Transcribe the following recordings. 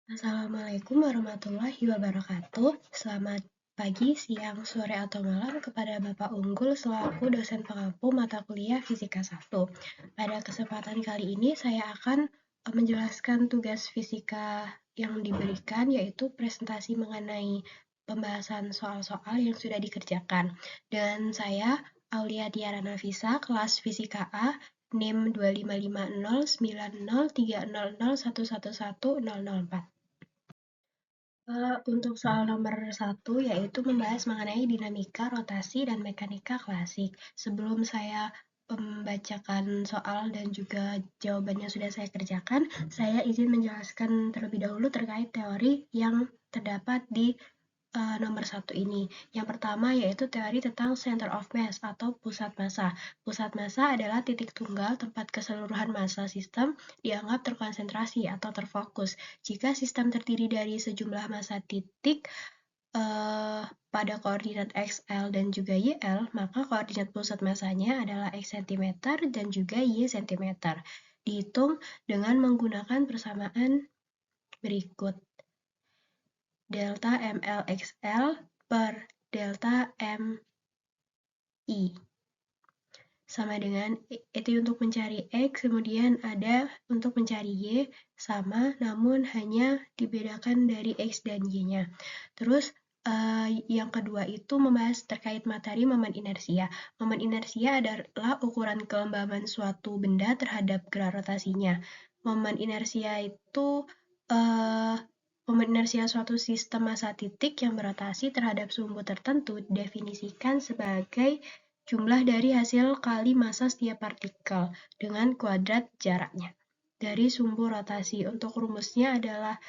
Assalamualaikum warahmatullahi wabarakatuh. Selamat pagi, siang, sore, atau malam kepada Bapak Unggul selaku dosen pengampu mata kuliah Fisika 1. Pada kesempatan kali ini saya akan menjelaskan tugas fisika yang diberikan, yaitu presentasi mengenai pembahasan soal-soal yang sudah dikerjakan. Dan saya, Aulia Tiara Nafisa, kelas Fisika A, NIM 2550903001111004. Untuk soal nomor 1, yaitu membahas mengenai dinamika, rotasi, dan mekanika klasik. Sebelum saya membacakan soal dan juga jawabannya sudah saya kerjakan, saya izin menjelaskan terlebih dahulu terkait teori yang terdapat di nomor 1 ini. Yang pertama yaitu teori tentang center of mass atau pusat massa. Pusat massa adalah titik tunggal tempat keseluruhan massa sistem dianggap terkonsentrasi atau terfokus. Jika sistem terdiri dari sejumlah massa titik pada koordinat XL dan juga YL, maka koordinat pusat massanya adalah X cm dan juga Y cm. Dihitung dengan menggunakan persamaan berikut. Delta MLXL per delta MI sama dengan itu untuk mencari X, kemudian ada untuk mencari Y sama, namun hanya dibedakan dari X dan Y-nya. Terus yang kedua itu membahas terkait materi momen inersia. Momen inersia adalah ukuran kelembaban suatu benda terhadap gerak rotasinya. Momen inersia itu momen inersia suatu sistem massa titik yang berotasi terhadap sumbu tertentu didefinisikan sebagai jumlah dari hasil kali massa setiap partikel dengan kuadrat jaraknya dari sumbu rotasi. Untuk rumusnya adalah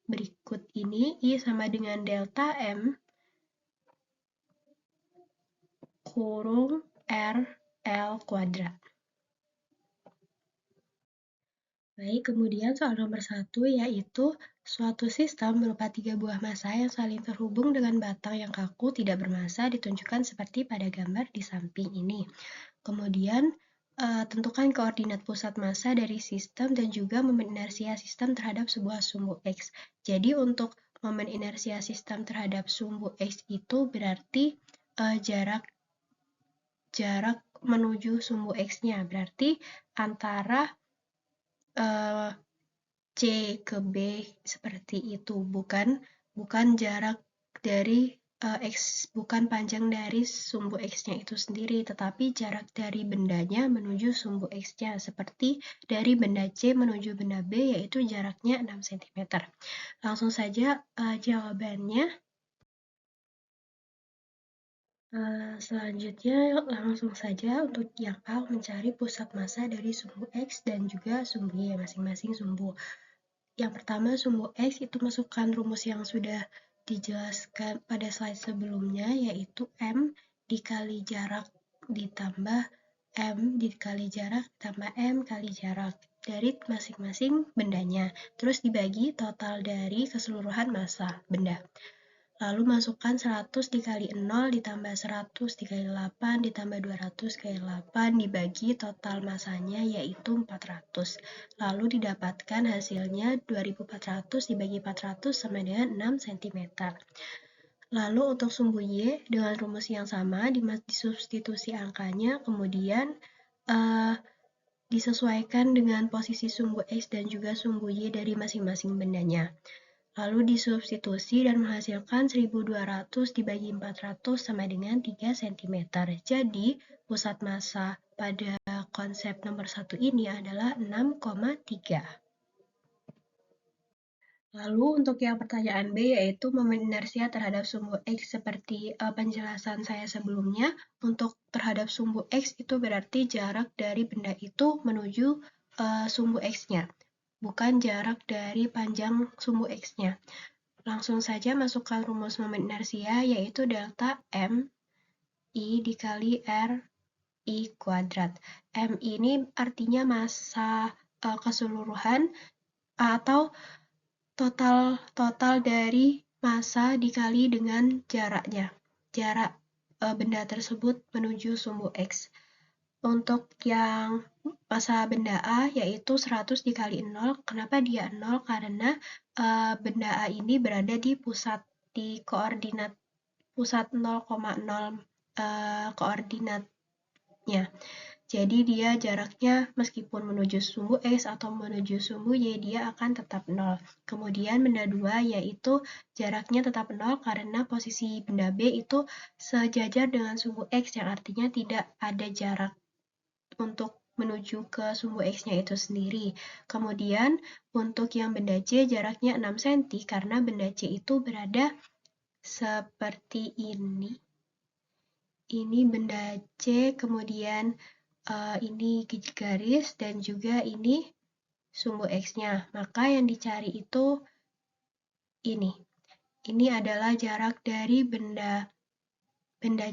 berikut ini, I sama dengan delta M kurung R L kuadrat. Baik, kemudian soal nomor 1 yaitu suatu sistem berupa 3 buah massa yang saling terhubung dengan batang yang kaku tidak bermassa ditunjukkan seperti pada gambar di samping ini. Kemudian tentukan koordinat pusat massa dari sistem dan juga momen inersia sistem terhadap sebuah sumbu X. Jadi untuk momen inersia sistem terhadap sumbu X itu berarti jarak menuju sumbu X-nya, berarti antara C ke B seperti itu, bukan jarak dari X, bukan panjang dari sumbu X-nya itu sendiri, tetapi jarak dari bendanya menuju sumbu X-nya, seperti dari benda C menuju benda B, yaitu jaraknya 6 cm. Langsung saja jawabannya. Selanjutnya langsung saja untuk yang A, mencari pusat massa dari sumbu X dan juga sumbu Y, masing-masing sumbu. Yang pertama, sumbu X itu masukkan rumus yang sudah dijelaskan pada slide sebelumnya, yaitu M dikali jarak ditambah M dikali jarak ditambah M kali jarak dari masing-masing bendanya. Terus dibagi total dari keseluruhan massa benda. Lalu masukkan 100 dikali 0 ditambah 100 dikali 8 ditambah 200 dikali 8 dibagi total masanya yaitu 400. Lalu didapatkan hasilnya 2400 dibagi 400 sama dengan 6 cm. Lalu untuk sumbu Y dengan rumus yang sama disubstitusi angkanya, kemudian disesuaikan dengan posisi sumbu X dan juga sumbu Y dari masing-masing bendanya. Lalu disubstitusi dan menghasilkan 1200 dibagi 400 sama dengan 3 cm. Jadi, pusat massa pada konsep nomor 1 ini adalah 6,3. Lalu untuk yang pertanyaan B yaitu momen inersia terhadap sumbu X seperti penjelasan saya sebelumnya. Untuk terhadap sumbu X itu berarti jarak dari benda itu menuju sumbu X-nya, bukan jarak dari panjang sumbu X-nya. Langsung saja masukkan rumus momen inersia yaitu delta M I dikali R I kuadrat. M ini artinya massa keseluruhan atau total dari massa dikali dengan jaraknya. Jarak benda tersebut menuju sumbu X. Untuk yang massa benda A yaitu 100 dikali 0. Kenapa dia 0? Karena benda A ini berada di koordinat pusat 0,0 koordinatnya. Jadi dia jaraknya meskipun menuju sumbu X atau menuju sumbu Y, dia akan tetap 0. Kemudian benda 2 yaitu jaraknya tetap 0 karena posisi benda B itu sejajar dengan sumbu X, yang artinya tidak ada jarak untuk menuju ke sumbu X-nya itu sendiri. Kemudian untuk yang benda C jaraknya 6 cm karena benda C itu berada seperti ini. Ini benda C, kemudian ini garis, dan juga ini sumbu X-nya. Maka yang dicari itu ini. Ini adalah jarak dari benda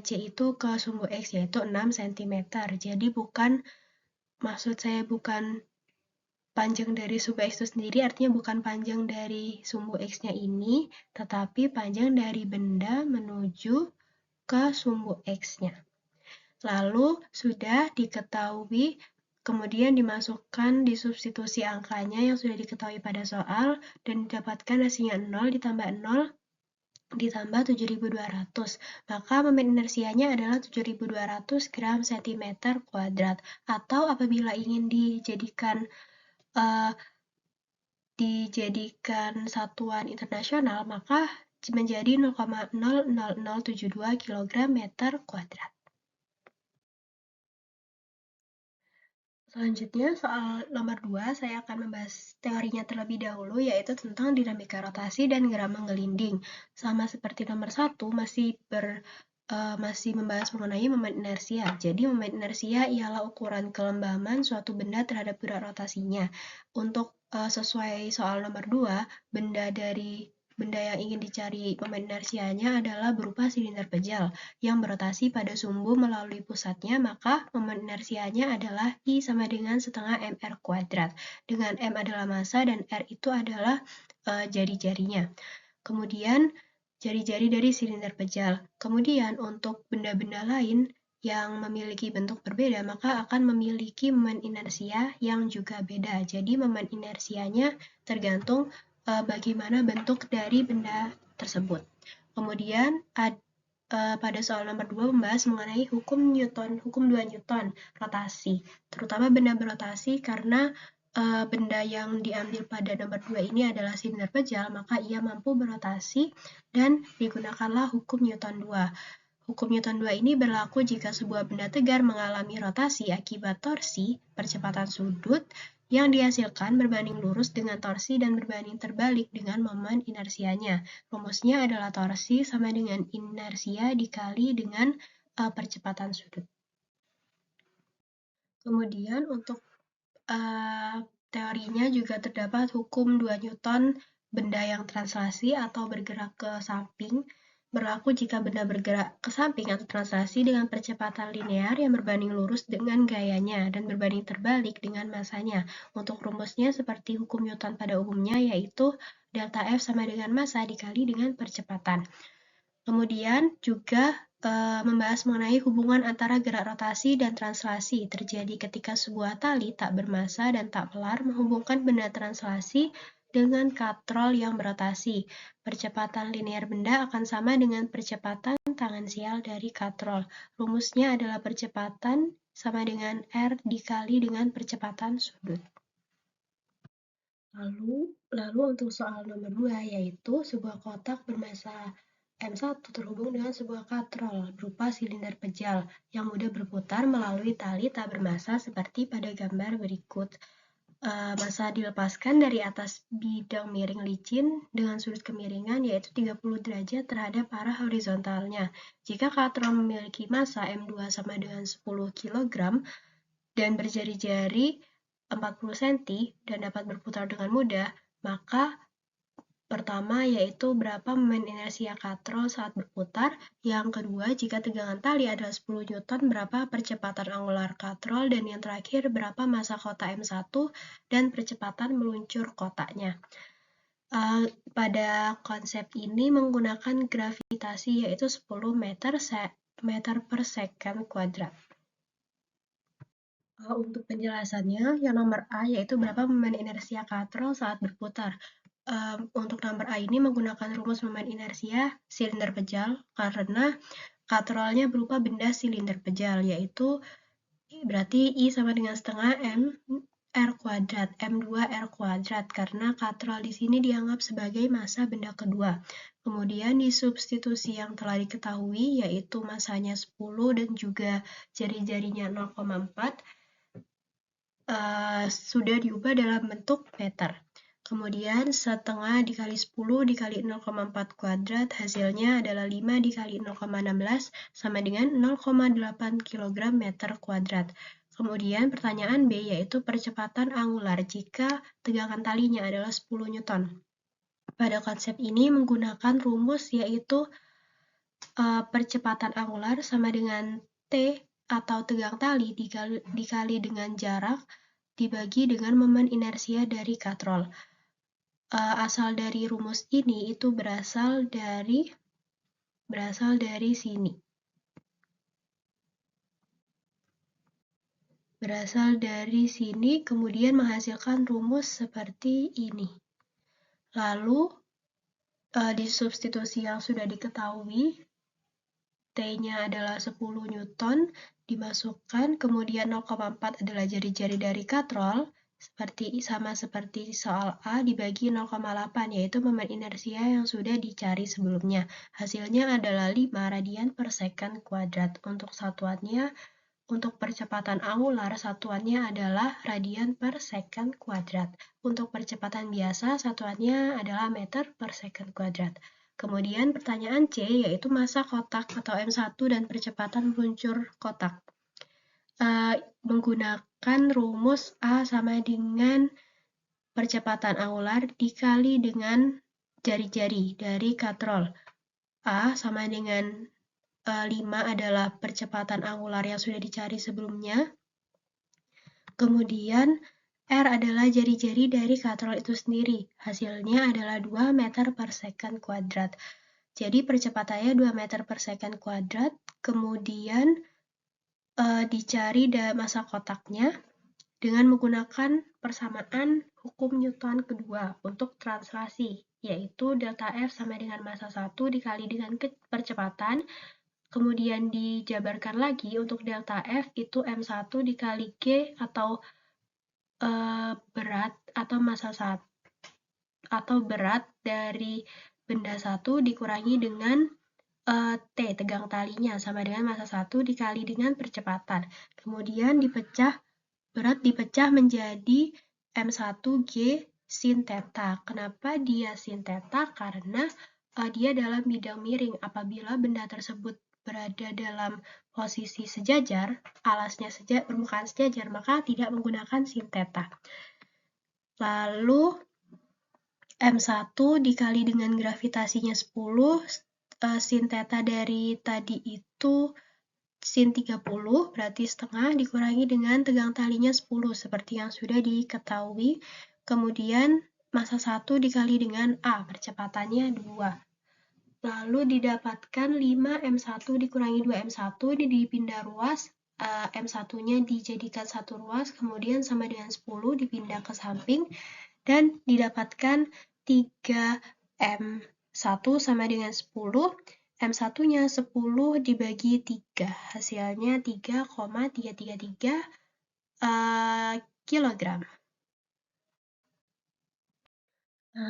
C itu ke sumbu X, yaitu 6 cm. Jadi maksud saya bukan panjang dari sumbu X itu sendiri, artinya bukan panjang dari sumbu X-nya ini, tetapi panjang dari benda menuju ke sumbu X-nya. Lalu sudah diketahui, kemudian dimasukkan di substitusi angkanya yang sudah diketahui pada soal, dan didapatkan hasilnya 0 ditambah 0 ditambah 7.200. Maka momen inersianya adalah 7.200 gram cm kuadrat. Atau apabila ingin dijadikan satuan internasional, maka menjadi 0,00072 kg meter kuadrat. Selanjutnya, soal nomor 2, saya akan membahas teorinya terlebih dahulu, yaitu tentang dinamika rotasi dan gerak menggelinding. Sama seperti nomor 1, masih membahas mengenai momen inersia. Jadi, momen inersia ialah ukuran kelembaman suatu benda terhadap gerak rotasinya. Untuk sesuai soal nomor 2, benda yang ingin dicari momen inersianya adalah berupa silinder pejal yang berotasi pada sumbu melalui pusatnya, maka momen inersianya adalah I sama dengan setengah mr kuadrat, dengan M adalah massa dan R itu adalah jari-jarinya. Kemudian jari-jari dari silinder pejal. Kemudian untuk benda-benda lain yang memiliki bentuk berbeda, maka akan memiliki momen inersia yang juga beda. Jadi momen inersianya tergantung bagaimana bentuk dari benda tersebut. Kemudian pada soal nomor 2 membahas mengenai hukum 2 Newton, rotasi. Terutama benda berotasi karena benda yang diambil pada nomor 2 ini adalah silinder pejal, maka ia mampu berotasi dan digunakanlah hukum Newton 2. Hukum Newton 2 ini berlaku jika sebuah benda tegar mengalami rotasi akibat torsi, percepatan sudut, yang dihasilkan berbanding lurus dengan torsi dan berbanding terbalik dengan momen inersianya. Rumusnya adalah torsi sama dengan inersia dikali dengan percepatan sudut. Kemudian untuk teorinya juga terdapat hukum 2 Newton benda yang translasi atau bergerak ke samping berlaku jika benda bergerak ke samping atau translasi dengan percepatan linear yang berbanding lurus dengan gayanya dan berbanding terbalik dengan massanya. Untuk rumusnya seperti hukum Newton pada umumnya, yaitu delta F sama dengan massa dikali dengan percepatan. Kemudian juga membahas mengenai hubungan antara gerak rotasi dan translasi terjadi ketika sebuah tali tak bermassa dan tak melar menghubungkan benda translasi dengan katrol yang berotasi. Percepatan linear benda akan sama dengan percepatan tangensial dari katrol. Rumusnya adalah percepatan sama dengan R dikali dengan percepatan sudut. Lalu untuk soal nomor 2, yaitu sebuah kotak bermassa M1 terhubung dengan sebuah katrol berupa silinder pejal yang mudah berputar melalui tali tak bermassa seperti pada gambar berikut. Massa dilepaskan dari atas bidang miring licin dengan sudut kemiringan yaitu 30 derajat terhadap arah horizontalnya. Jika katrol memiliki massa M2 sama dengan 10 kg dan berjari-jari 40 cm dan dapat berputar dengan mudah, maka pertama yaitu berapa momen inersia katrol saat berputar. Yang kedua, jika tegangan tali adalah 10 Newton, berapa percepatan angular katrol. Dan yang terakhir, berapa massa kotak M1 dan percepatan meluncur kotaknya. Pada konsep ini menggunakan gravitasi yaitu 10 meter per second kuadrat. Untuk penjelasannya, yang nomor A yaitu berapa momen inersia katrol saat berputar. Untuk nomor A ini menggunakan rumus momen inersia silinder pejal karena katrolnya berupa benda silinder pejal, yaitu berarti I sama dengan setengah M R kuadrat, M2 R kuadrat, karena katrol di sini dianggap sebagai massa benda kedua. Kemudian di substitusi yang telah diketahui, yaitu massanya 10 dan juga jari-jarinya 0,4, sudah diubah dalam bentuk meter. Kemudian setengah dikali 10 dikali 0,4 kuadrat, hasilnya adalah 5 dikali 0,16 sama dengan 0,8 kg meter kuadrat. Kemudian pertanyaan B yaitu percepatan angular jika tegangan talinya adalah 10 Newton. Pada konsep ini menggunakan rumus yaitu percepatan angular sama dengan T atau tegang tali dikali dengan jarak dibagi dengan momen inersia dari katrol. Asal dari rumus ini itu berasal dari sini. Berasal dari sini kemudian menghasilkan rumus seperti ini. Lalu di substitusi yang sudah diketahui, T-nya adalah 10 Newton, dimasukkan, kemudian 0,4 adalah jari-jari dari katrol, sama seperti soal A dibagi 0,8, yaitu momen inersia yang sudah dicari sebelumnya. Hasilnya adalah 5 radian per second kuadrat. Untuk satuannya, untuk percepatan angular, satuannya adalah radian per second kuadrat. Untuk percepatan biasa, satuannya adalah meter per second kuadrat. Kemudian pertanyaan C, yaitu massa kotak atau M1 dan percepatan meluncur kotak. Menggunakan rumus A sama dengan percepatan angular dikali dengan jari-jari dari katrol. A sama dengan 5 adalah percepatan angular yang sudah dicari sebelumnya. Kemudian R adalah jari-jari dari katrol itu sendiri. Hasilnya adalah 2 meter per second kuadrat. Jadi percepatannya 2 meter per second kuadrat. Kemudian dicari massa kotaknya dengan menggunakan persamaan hukum Newton kedua untuk translasi, yaitu delta F sama dengan massa 1 dikali dengan percepatan. Kemudian dijabarkan lagi untuk delta F itu M1 dikali G atau berat atau massa 1 atau berat dari benda 1 dikurangi dengan T, tegang talinya, sama dengan massa 1 dikali dengan percepatan. Kemudian berat dipecah menjadi M1G sin theta. Kenapa dia sin theta? Karena dia dalam bidang miring. Apabila benda tersebut berada dalam posisi sejajar, permukaan sejajar, maka tidak menggunakan sin theta. Lalu M1 dikali dengan gravitasinya 10, sin theta dari tadi itu sin 30, berarti setengah dikurangi dengan tegang talinya 10, seperti yang sudah diketahui. Kemudian massa 1 dikali dengan A, percepatannya 2. Lalu didapatkan 5 M1 dikurangi 2 M1, ini dipindah ruas, M1-nya dijadikan satu ruas, kemudian sama dengan 10 dipindah ke samping, dan didapatkan 3 M1 sama dengan 10, M1-nya 10 dibagi 3, hasilnya 3,333 kilogram.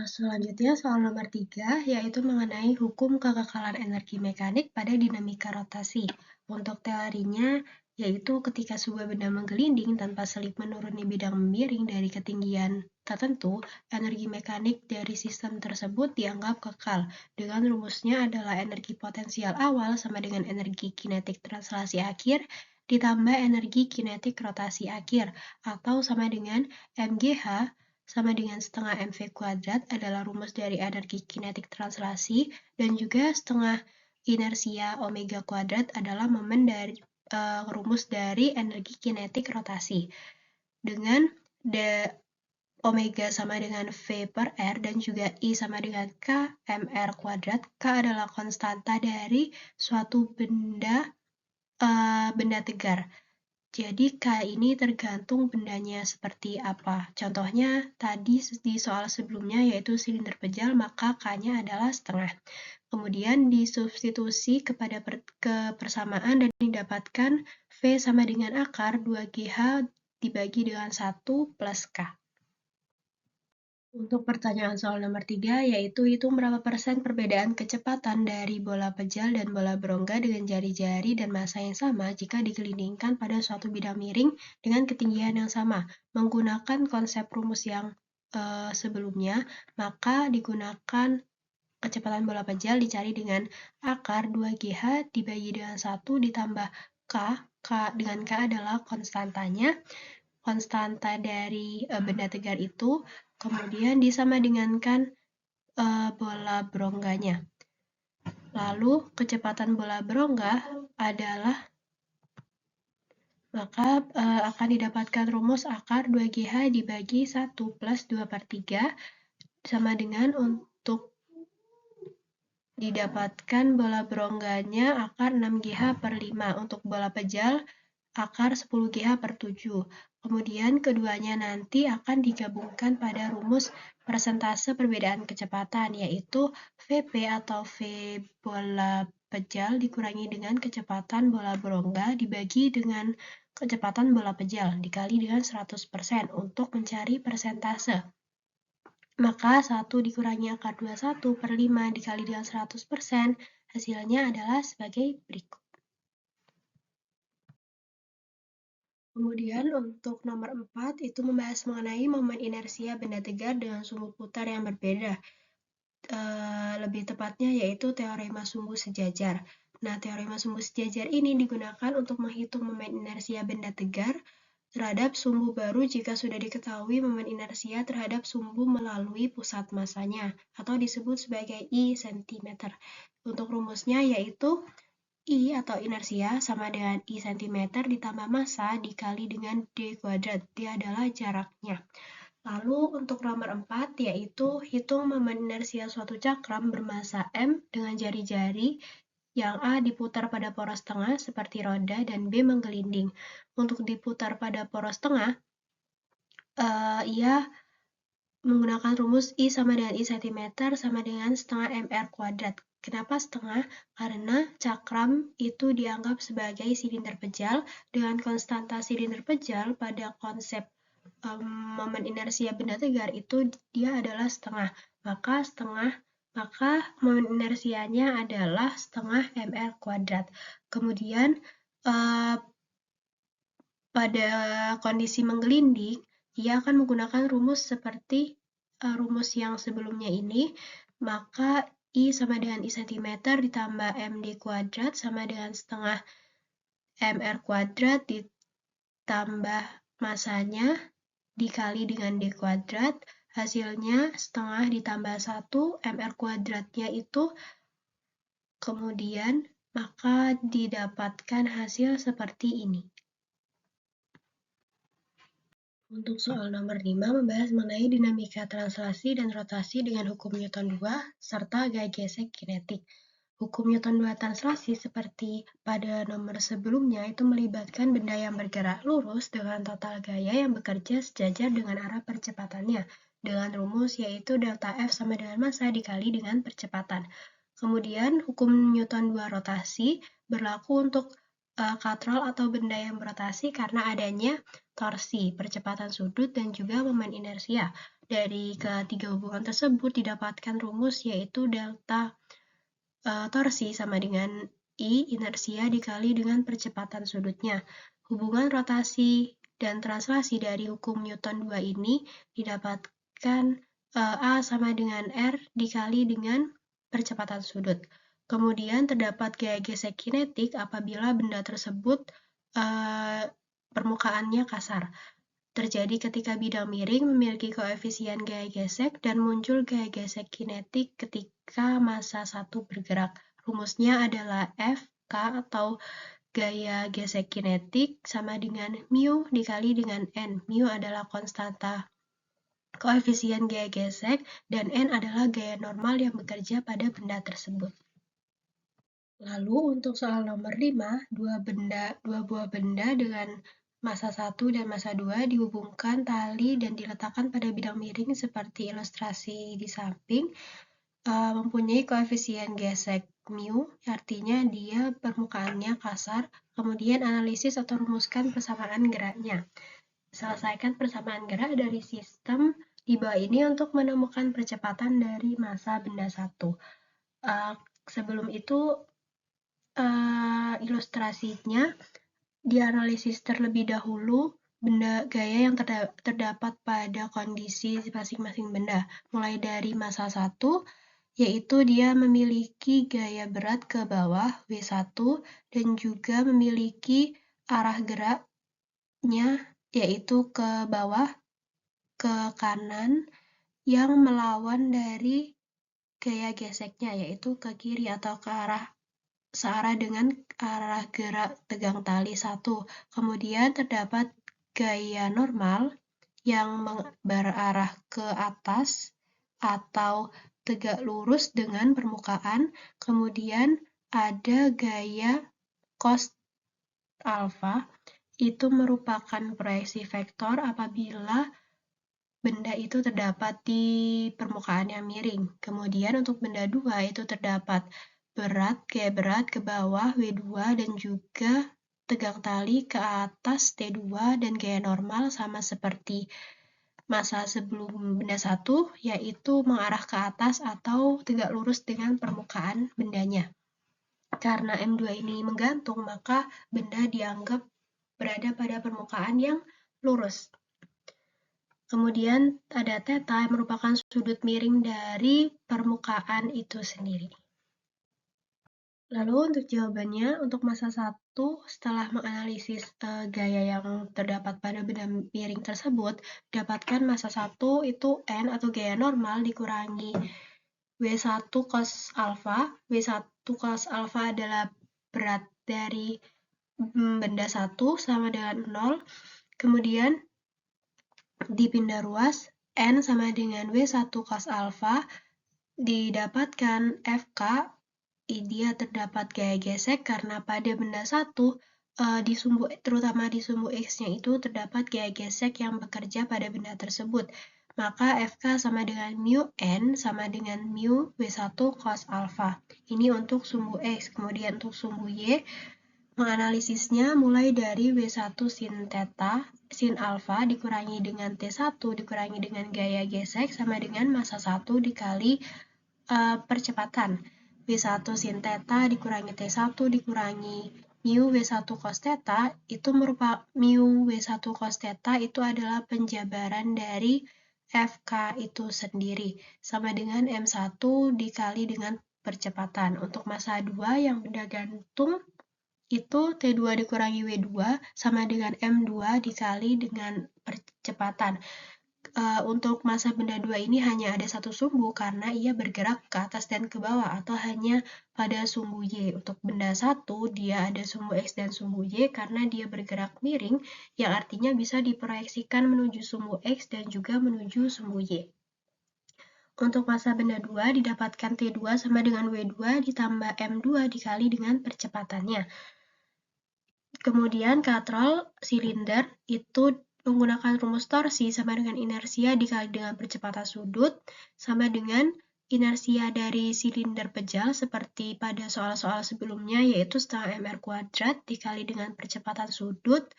Selanjutnya soal nomor 3, yaitu mengenai hukum kekekalan energi mekanik pada dinamika rotasi. Untuk teorinya, yaitu ketika sebuah benda menggelinding tanpa selip menuruni bidang miring dari ketinggian tertentu, energi mekanik dari sistem tersebut dianggap kekal. Dengan rumusnya adalah energi potensial awal sama dengan energi kinetik translasi akhir ditambah energi kinetik rotasi akhir, atau sama dengan MGH sama dengan setengah MV kuadrat adalah rumus dari energi kinetik translasi, dan juga setengah inersia omega kuadrat adalah momen dari rumus dari energi kinetik rotasi. Dengan omega sama dengan V per R dan juga I sama dengan K MR kuadrat. K adalah konstanta dari suatu benda tegar. Jadi K ini tergantung bendanya seperti apa. Contohnya tadi di soal sebelumnya yaitu silinder pejal, maka K-nya adalah setengah. Kemudian disubstitusi ke persamaan dan didapatkan V sama dengan akar 2GH dibagi dengan 1 plus K. Untuk pertanyaan soal nomor 3, yaitu hitung berapa persen perbedaan kecepatan dari bola pejal dan bola berongga dengan jari-jari dan massa yang sama jika dikelilingkan pada suatu bidang miring dengan ketinggian yang sama. Menggunakan konsep rumus yang sebelumnya, maka digunakan kecepatan bola pejal dicari dengan akar 2GH dibagi dengan 1 ditambah K. Dengan K adalah konstantanya. Konstanta dari benda tegar itu, kemudian disama dengankan bola berongganya. Lalu kecepatan bola berongga adalah, maka akan didapatkan rumus akar 2GH dibagi 1 plus 2/3 sama dengan untuk didapatkan bola berongganya akar 6GH per 5. Untuk bola pejal akar 10GH per 7. Kemudian keduanya nanti akan digabungkan pada rumus persentase perbedaan kecepatan, yaitu VP atau V bola pejal dikurangi dengan kecepatan bola berongga dibagi dengan kecepatan bola pejal dikali dengan 100% untuk mencari persentase. Maka 1 dikurangi akar 21 per 5 dikali dengan 100%, hasilnya adalah sebagai berikut. Kemudian untuk nomor 4 itu membahas mengenai momen inersia benda tegar dengan sumbu putar yang berbeda. Lebih tepatnya yaitu teorema sumbu sejajar. Nah, teorema sumbu sejajar ini digunakan untuk menghitung momen inersia benda tegar terhadap sumbu baru jika sudah diketahui momen inersia terhadap sumbu melalui pusat massanya atau disebut sebagai I cm. Untuk rumusnya yaitu I atau inersia sama dengan I cm ditambah massa dikali dengan D kuadrat. D adalah jaraknya. Lalu untuk nomor 4 yaitu hitung momen inersia suatu cakram bermassa M dengan jari-jari yang A diputar pada poros tengah seperti roda dan B menggelinding. Untuk diputar pada poros tengah, ia menggunakan rumus I sama dengan I cm sama dengan setengah mr kuadrat. Kenapa setengah? Karena cakram itu dianggap sebagai silinder pejal dengan konstanta silinder pejal pada konsep momen inersia benda tegar itu dia adalah setengah. Maka momen inersianya adalah setengah mr kuadrat. Kemudian pada kondisi menggelinding, ia akan menggunakan rumus seperti rumus yang sebelumnya ini, maka I sama dengan I cm ditambah MD kuadrat sama dengan setengah MR kuadrat ditambah massanya dikali dengan D kuadrat, hasilnya setengah ditambah 1, MR kuadratnya itu, kemudian maka didapatkan hasil seperti ini. Untuk soal nomor 5 membahas mengenai dinamika translasi dan rotasi dengan hukum Newton 2 serta gaya gesek kinetik. Hukum Newton 2 translasi seperti pada nomor sebelumnya itu melibatkan benda yang bergerak lurus dengan total gaya yang bekerja sejajar dengan arah percepatannya dengan rumus yaitu delta F sama dengan massa dikali dengan percepatan. Kemudian hukum Newton 2 rotasi berlaku untuk katrol atau benda yang berotasi karena adanya torsi, percepatan sudut, dan juga momen inersia. Dari ketiga hubungan tersebut didapatkan rumus yaitu delta torsi sama dengan I inersia dikali dengan percepatan sudutnya. Hubungan rotasi dan translasi dari hukum Newton 2 ini didapatkan A sama dengan R dikali dengan percepatan sudut. Kemudian terdapat gaya gesek kinetik apabila benda tersebut permukaannya kasar. Terjadi ketika bidang miring memiliki koefisien gaya gesek dan muncul gaya gesek kinetik ketika massa satu bergerak. Rumusnya adalah F, K atau gaya gesek kinetik sama dengan mu dikali dengan N. Mu adalah konstanta koefisien gaya gesek dan N adalah gaya normal yang bekerja pada benda tersebut. Lalu untuk soal nomor 5, dua buah benda dengan massa 1 dan massa 2 dihubungkan tali dan diletakkan pada bidang miring seperti ilustrasi di samping, mempunyai koefisien gesek mu, artinya dia permukaannya kasar, kemudian analisis atau rumuskan persamaan geraknya. Selesaikan persamaan gerak dari sistem di bawah ini untuk menemukan percepatan dari massa benda satu. Sebelum itu, ilustrasinya dianalisis terlebih dahulu benda gaya yang terdapat pada kondisi masing-masing benda, mulai dari massa 1, yaitu dia memiliki gaya berat ke bawah W1 dan juga memiliki arah geraknya yaitu ke bawah ke kanan yang melawan dari gaya geseknya yaitu ke kiri atau ke arah searah dengan arah gerak tegang tali 1. Kemudian terdapat gaya normal yang berarah ke atas atau tegak lurus dengan permukaan. Kemudian ada gaya cos alfa, itu merupakan proyeksi vektor apabila benda itu terdapat di permukaan yang miring. Kemudian untuk benda 2 itu terdapat gaya berat ke bawah W2 dan juga tegang tali ke atas T2 dan gaya normal sama seperti massa sebelum benda 1, yaitu mengarah ke atas atau tegak lurus dengan permukaan bendanya. Karena M2 ini menggantung, maka benda dianggap berada pada permukaan yang lurus. Kemudian ada theta yang merupakan sudut miring dari permukaan itu sendiri. Lalu untuk jawabannya, untuk massa 1, setelah menganalisis gaya yang terdapat pada benda miring tersebut, dapatkan massa 1 itu N atau gaya normal dikurangi W1 cos alfa. W1 cos alfa adalah berat dari benda 1 sama dengan 0. Kemudian dipindah ruas, N sama dengan W1 cos alfa, didapatkan FK, dia terdapat gaya gesek karena pada benda 1, terutama di sumbu X-nya itu terdapat gaya gesek yang bekerja pada benda tersebut. Maka FK sama dengan mu N sama dengan mu W1 cos alfa. Ini untuk sumbu X. Kemudian untuk sumbu Y, menganalisisnya mulai dari W1 sin theta, sin alfa dikurangi dengan T1 dikurangi dengan gaya gesek sama dengan massa 1 dikali percepatan. W1 sin theta dikurangi T1 dikurangi mu W1 cos theta, itu merupakan mu W1 cos theta itu adalah penjabaran dari FK itu sendiri, sama dengan M1 dikali dengan percepatan. Untuk massa 2 yang benda gantung, itu T2 dikurangi W2 sama dengan M2 dikali dengan percepatan. Untuk massa benda 2 ini hanya ada satu sumbu karena ia bergerak ke atas dan ke bawah atau hanya pada sumbu Y. Untuk benda 1, dia ada sumbu X dan sumbu Y karena dia bergerak miring, yang artinya bisa diproyeksikan menuju sumbu X dan juga menuju sumbu Y. Untuk massa benda 2 didapatkan T2 sama dengan W2 ditambah M2 dikali dengan percepatannya. Kemudian katrol silinder itu menggunakan rumus torsi sama dengan inersia dikali dengan percepatan sudut sama dengan inersia dari silinder pejal seperti pada soal-soal sebelumnya, yaitu setengah mr kuadrat dikali dengan percepatan sudut.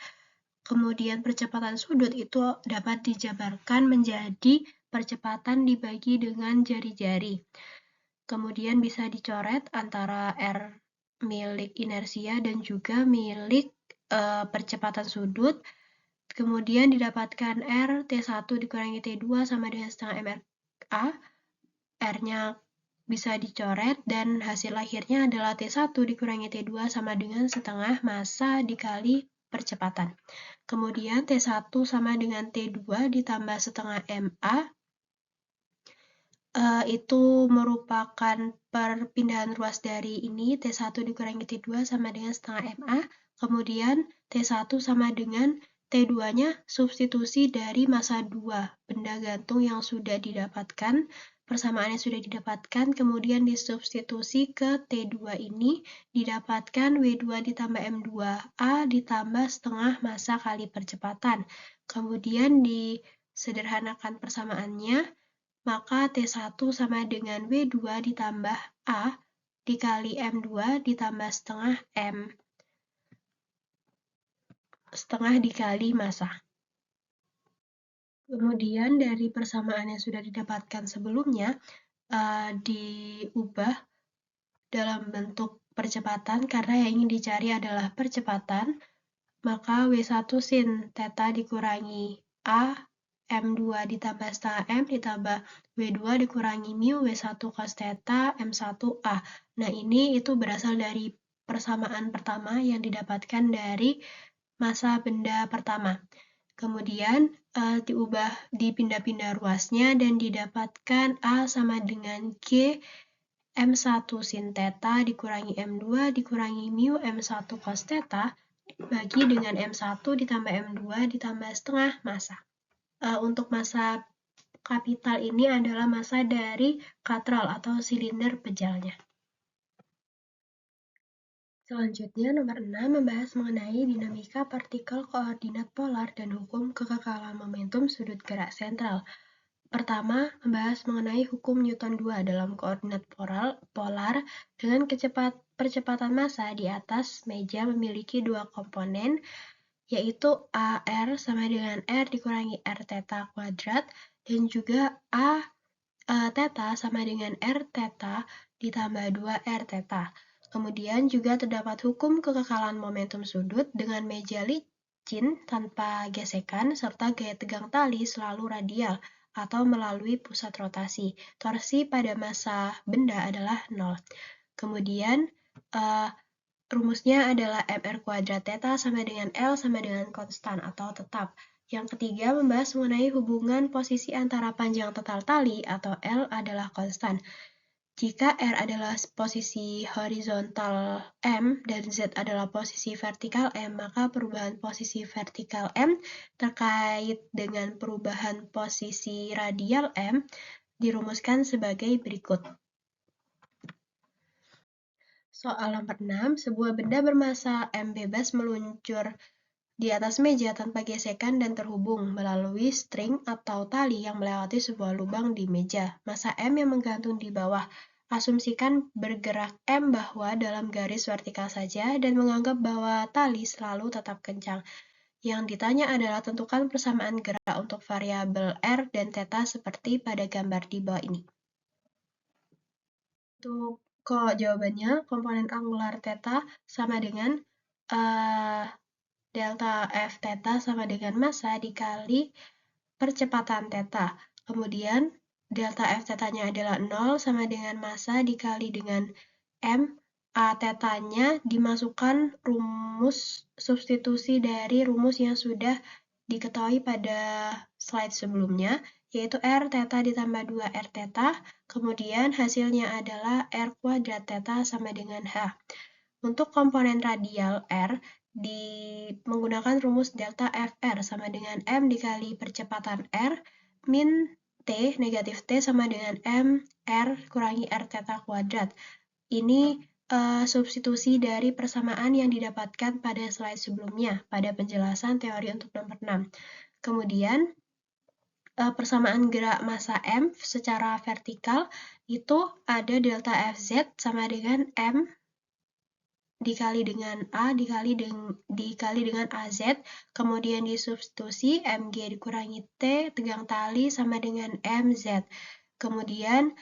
Kemudian percepatan sudut itu dapat dijabarkan menjadi percepatan dibagi dengan jari-jari. Kemudian bisa dicoret antara R milik inersia dan juga milik percepatan sudut. Kemudian didapatkan R T1 dikurangi T2 sama dengan setengah MRA. R-nya bisa dicoret dan hasil akhirnya adalah T1 dikurangi T2 sama dengan setengah massa dikali percepatan. Kemudian T1 sama dengan T2 ditambah setengah MA, itu merupakan perpindahan ruas dari ini, T1 dikurangi T2 sama dengan setengah MA, kemudian T1 sama dengan T2-nya substitusi dari massa 2 benda gantung yang sudah didapatkan persamaan yang sudah didapatkan, kemudian disubstitusi ke T2 ini, didapatkan W2 ditambah M2A ditambah setengah massa kali percepatan. Kemudian disederhanakan persamaannya, maka T1 sama dengan W2 ditambah A dikali M2 ditambah setengah dikali massa. Kemudian dari persamaan yang sudah didapatkan sebelumnya, diubah dalam bentuk percepatan karena yang ingin dicari adalah percepatan, maka W1 sin theta dikurangi A, M2 ditambah setengah M ditambah W2 dikurangi mu W1 cos theta M1 A. Nah, ini itu berasal dari persamaan pertama yang didapatkan dari massa benda pertama. Kemudian diubah dipindah-pindah ruasnya dan didapatkan A sama dengan G M1 sin theta dikurangi M2 dikurangi mu M1 cos theta bagi dengan M1 ditambah M2 ditambah setengah massa. Untuk massa kapital ini adalah massa dari katral atau silinder pejalnya. Selanjutnya, nomor 6 membahas mengenai dinamika partikel koordinat polar dan hukum kekekalan momentum sudut gerak sentral. Pertama, membahas mengenai hukum Newton 2 dalam koordinat polar dengan percepatan massa di atas meja memiliki dua komponen, yaitu AR sama dengan R dikurangi R theta kuadrat, dan juga A theta sama dengan R theta ditambah 2 R theta. Kemudian juga terdapat hukum kekekalan momentum sudut dengan meja licin tanpa gesekan serta gaya tegang tali selalu radial atau melalui pusat rotasi. Torsi pada massa benda adalah 0. Kemudian rumusnya adalah mr kuadrat theta sama dengan L sama dengan konstan atau tetap. Yang ketiga membahas mengenai hubungan posisi antara panjang total tali atau L adalah konstan. Jika R adalah posisi horizontal M dan Z adalah posisi vertikal M, maka perubahan posisi vertikal M terkait dengan perubahan posisi radial M dirumuskan sebagai berikut. Soal nomor 6, sebuah benda bermassa M bebas meluncur di atas meja tanpa gesekan dan terhubung melalui string atau tali yang melewati sebuah lubang di meja. Massa M yang menggantung di bawah. Asumsikan bergerak M bahwa dalam garis vertikal saja dan menganggap bahwa tali selalu tetap kencang. Yang ditanya adalah tentukan persamaan gerak untuk variabel R dan theta seperti pada gambar di bawah ini. Untuk jawabannya, komponen angular theta sama dengan delta F theta sama dengan massa dikali percepatan theta. Kemudian delta F theta-nya adalah 0 sama dengan massa dikali dengan M. A theta-nya dimasukkan rumus substitusi dari rumus yang sudah diketahui pada slide sebelumnya, yaitu R theta ditambah 2 R theta, kemudian hasilnya adalah R kuadrat theta sama dengan H. Untuk komponen radial R, menggunakan rumus delta FR sama dengan M dikali percepatan R min T negatif T sama dengan M R kurangi R theta kuadrat. Ini substitusi dari persamaan yang didapatkan pada slide sebelumnya pada penjelasan teori untuk nomor 6. Kemudian persamaan gerak massa M secara vertikal itu ada delta Fz sama dengan M dikali dengan A dikali dengan AZ, kemudian disubstitusi Mg dikurangi T tegang tali sama dengan Mz. Kemudian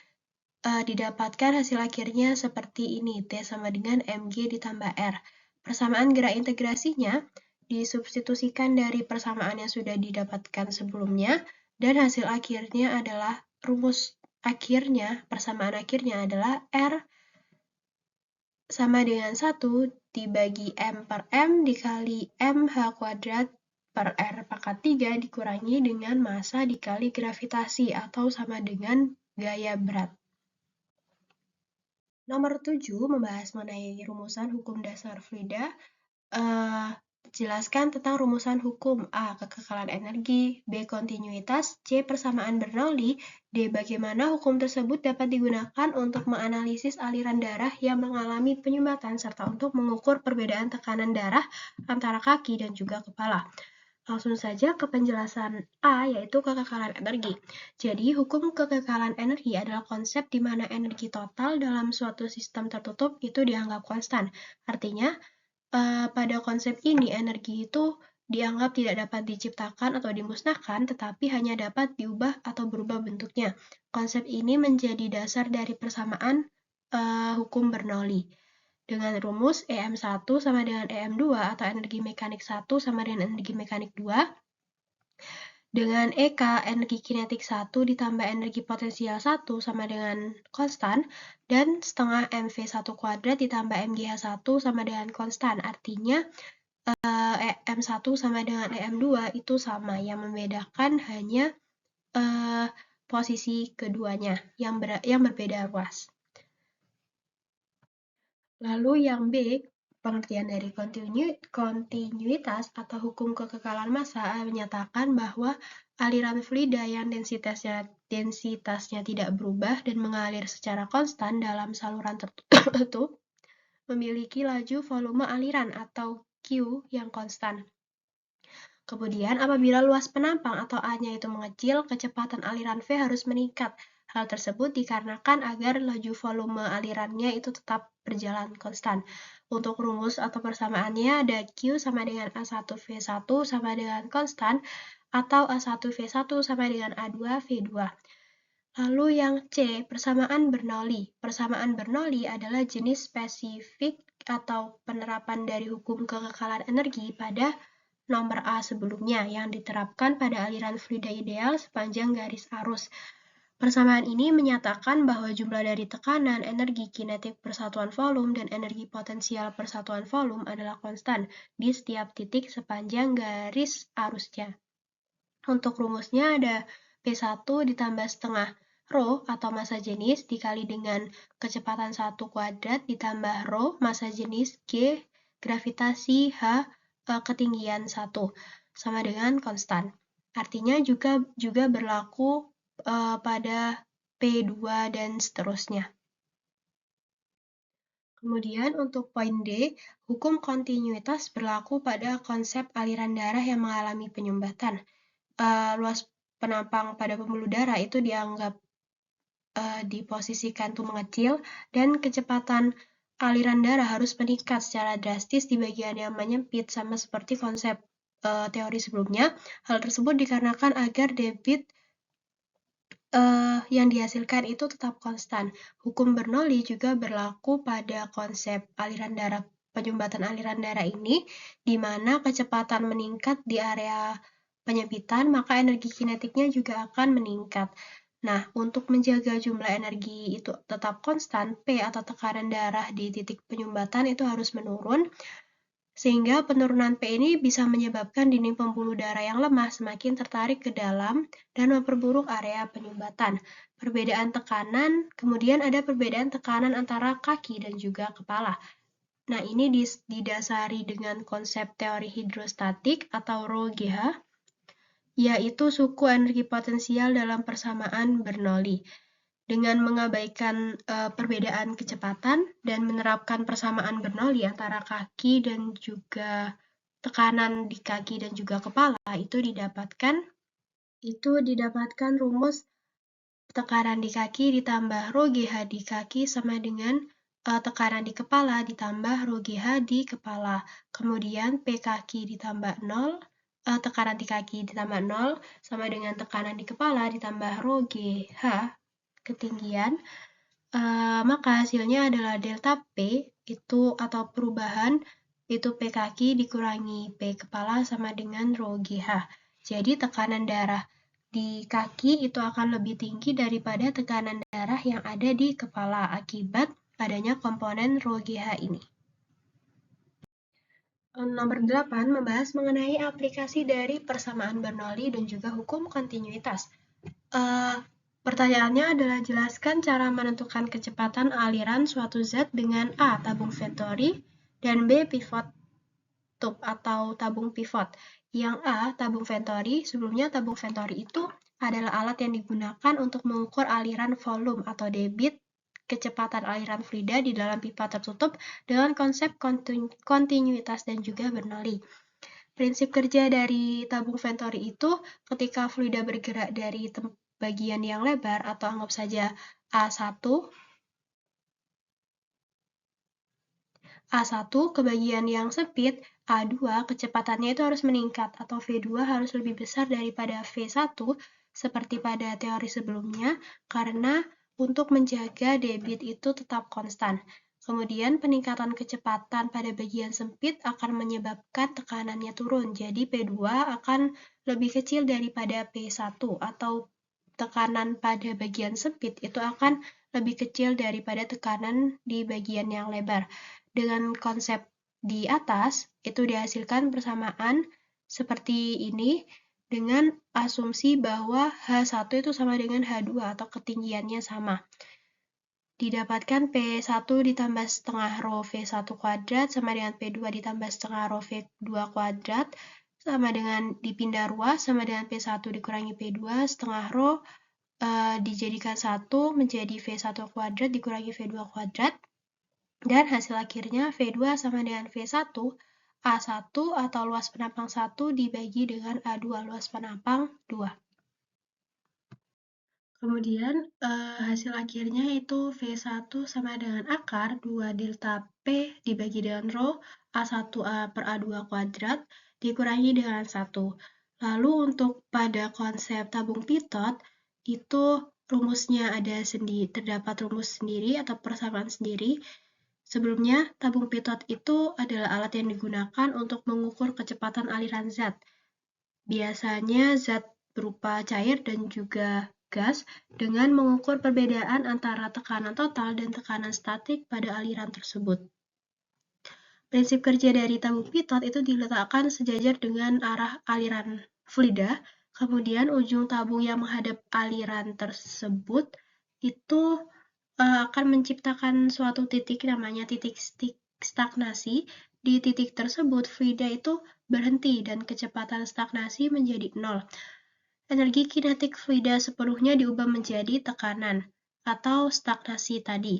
didapatkan hasil akhirnya seperti ini, T sama dengan Mg ditambah R. Persamaan gerak integrasinya disubstitusikan dari persamaan yang sudah didapatkan sebelumnya, dan hasil akhirnya adalah persamaan akhirnya adalah R sama dengan 1 dibagi M per M dikali MH kuadrat per R pangkat 3 dikurangi dengan massa dikali gravitasi atau sama dengan gaya berat. Nomor 7 membahas mengenai rumusan hukum dasar fluida. Jelaskan tentang rumusan hukum. A. Kekekalan energi. B. Kontinuitas. C. Persamaan Bernoulli. D. Bagaimana hukum tersebut dapat digunakan untuk menganalisis aliran darah yang mengalami penyumbatan serta untuk mengukur perbedaan tekanan darah antara kaki dan juga kepala. Langsung saja ke penjelasan A, yaitu kekekalan energi. Jadi, hukum kekekalan energi adalah konsep di mana energi total dalam suatu sistem tertutup itu dianggap konstan. Artinya, pada konsep ini, energi itu dianggap tidak dapat diciptakan atau dimusnahkan, tetapi hanya dapat diubah atau berubah bentuknya. Konsep ini menjadi dasar dari persamaan hukum Bernoulli. Dengan rumus EM1 sama dengan EM2 atau energi mekanik 1 sama dengan energi mekanik 2, dengan EK, energi kinetik 1 ditambah energi potensial 1 sama dengan konstan, dan setengah MV1 kuadrat ditambah MGH1 sama dengan konstan. Artinya, EM1 sama dengan EM2 itu sama, yang membedakan hanya posisi keduanya yang berbeda ruas. Lalu yang B, pengertian dari kontinuitas atau hukum kekekalan massa menyatakan bahwa aliran fluida yang densitasnya tidak berubah dan mengalir secara konstan dalam saluran tertutup memiliki laju volume aliran atau Q yang konstan. Kemudian, apabila luas penampang atau A-nya itu mengecil, kecepatan aliran V harus meningkat. Hal tersebut dikarenakan agar laju volume alirannya itu tetap berjalan konstan. Untuk rumus atau persamaannya ada Q sama dengan A1V1 sama dengan konstan, atau A1V1 sama dengan A2V2. Lalu yang C, persamaan Bernoulli. Persamaan Bernoulli adalah jenis spesifik atau penerapan dari hukum kekekalan energi pada nomor A sebelumnya yang diterapkan pada aliran fluida ideal sepanjang garis arus. Persamaan ini menyatakan bahwa jumlah dari tekanan, energi kinetik persatuan volume, dan energi potensial persatuan volume adalah konstan di setiap titik sepanjang garis arusnya. Untuk rumusnya ada P1 ditambah setengah rho atau massa jenis dikali dengan kecepatan 1 kuadrat ditambah rho massa jenis G gravitasi H ketinggian 1 sama dengan konstan. Artinya juga berlaku pada P2 dan seterusnya. Kemudian untuk poin D, hukum kontinuitas berlaku pada konsep aliran darah yang mengalami penyumbatan. Luas penampang pada pembuluh darah itu dianggap diposisikan tuh mengecil, dan kecepatan aliran darah harus meningkat secara drastis di bagian yang menyempit, sama seperti konsep teori sebelumnya. Hal tersebut dikarenakan agar debit yang dihasilkan itu tetap konstan. Hukum Bernoulli juga berlaku pada konsep aliran darah, penyumbatan aliran darah ini, di mana kecepatan meningkat di area penyempitan, maka energi kinetiknya juga akan meningkat. Nah, untuk menjaga jumlah energi itu tetap konstan, P atau tekanan darah di titik penyumbatan itu harus menurun, sehingga penurunan P ini bisa menyebabkan dinding pembuluh darah yang lemah semakin tertarik ke dalam dan memperburuk area penyumbatan. Perbedaan tekanan, kemudian ada perbedaan tekanan antara kaki dan juga kepala. Nah, ini didasari dengan konsep teori hidrostatik atau rho GH, yaitu suku energi potensial dalam persamaan Bernoulli. Dengan mengabaikan perbedaan kecepatan dan menerapkan persamaan Bernoulli antara kaki dan juga tekanan di kaki dan juga kepala, itu didapatkan rumus tekanan di kaki ditambah rho GH di kaki sama dengan tekanan di kepala ditambah rho GH di kepala. Kemudian P kaki ditambah 0, tekanan di kaki ditambah 0 sama dengan tekanan di kepala ditambah rho GH ketinggian, maka hasilnya adalah delta P itu atau perubahan itu P kaki dikurangi P kepala sama dengan rho GH. Jadi tekanan darah di kaki itu akan lebih tinggi daripada tekanan darah yang ada di kepala akibat adanya komponen rho GH ini. Nomor 8 membahas mengenai aplikasi dari persamaan Bernoulli dan juga hukum kontinuitas. Pertanyaannya adalah jelaskan cara menentukan kecepatan aliran suatu zat dengan A. Tabung vektori dan B. Pivot tutup atau tabung pivot. Yang A, tabung Venturi. Sebelumnya tabung Venturi itu adalah alat yang digunakan untuk mengukur aliran volume atau debit kecepatan aliran fluida di dalam pipa tertutup dengan konsep kontinuitas dan juga Bernoulli. Prinsip kerja dari tabung Venturi itu ketika fluida bergerak dari bagian yang lebar atau anggap saja A1 ke bagian yang sempit, A2 kecepatannya itu harus meningkat atau V2 harus lebih besar daripada V1 seperti pada teori sebelumnya karena untuk menjaga debit itu tetap konstan. Kemudian peningkatan kecepatan pada bagian sempit akan menyebabkan tekanannya turun. Jadi P2 akan lebih kecil daripada P1 atau tekanan pada bagian sempit itu akan lebih kecil daripada tekanan di bagian yang lebar. Dengan konsep di atas, itu dihasilkan persamaan seperti ini dengan asumsi bahwa H1 itu sama dengan H2 atau ketinggiannya sama. Didapatkan P1 ditambah setengah rho V1 kuadrat sama dengan P2 ditambah setengah rho V2 kuadrat sama dengan dipindah ruas sama dengan P1 dikurangi P2 setengah rho dijadikan 1 menjadi V1 kuadrat dikurangi V2 kuadrat. Dan hasil akhirnya V2 sama dengan V1, A1 atau luas penampang 1 dibagi dengan A2 luas penampang 2. Kemudian hasil akhirnya itu V1 sama dengan akar 2 delta P dibagi dengan rho A1A per A2 kuadrat dikurangi dengan 1. Lalu untuk pada konsep tabung pitot, itu rumusnya terdapat rumus sendiri atau persamaan sendiri. Sebelumnya, tabung pitot itu adalah alat yang digunakan untuk mengukur kecepatan aliran zat. Biasanya zat berupa cair dan juga gas dengan mengukur perbedaan antara tekanan total dan tekanan statik pada aliran tersebut. Prinsip kerja dari tabung pitot itu diletakkan sejajar dengan arah aliran fluida, kemudian ujung tabung yang menghadap aliran tersebut itu akan menciptakan suatu titik namanya titik stagnasi. Di titik tersebut, fluida itu berhenti dan kecepatan stagnasi menjadi 0. Energi kinetik fluida sepenuhnya diubah menjadi tekanan atau stagnasi tadi.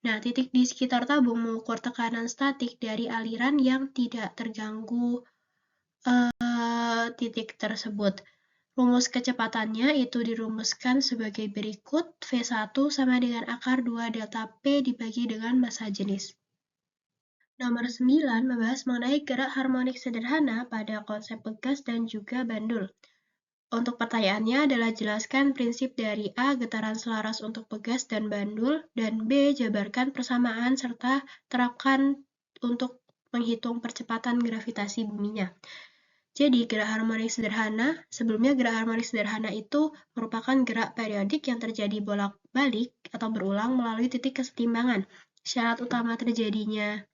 Nah, titik di sekitar tabung mengukur tekanan statik dari aliran yang tidak terganggu titik tersebut. Rumus kecepatannya itu dirumuskan sebagai berikut, V1 sama dengan akar 2 delta P dibagi dengan massa jenis. Nomor 9 membahas mengenai gerak harmonik sederhana pada konsep pegas dan juga bandul. Untuk pertanyaannya adalah jelaskan prinsip dari A, getaran selaras untuk pegas dan bandul, dan B, jabarkan persamaan serta terapkan untuk menghitung percepatan gravitasi buminya. Jadi, gerak harmonik sederhana, sebelumnya gerak harmonik sederhana itu merupakan gerak periodik yang terjadi bolak-balik atau berulang melalui titik kesetimbangan. Syarat utama terjadinya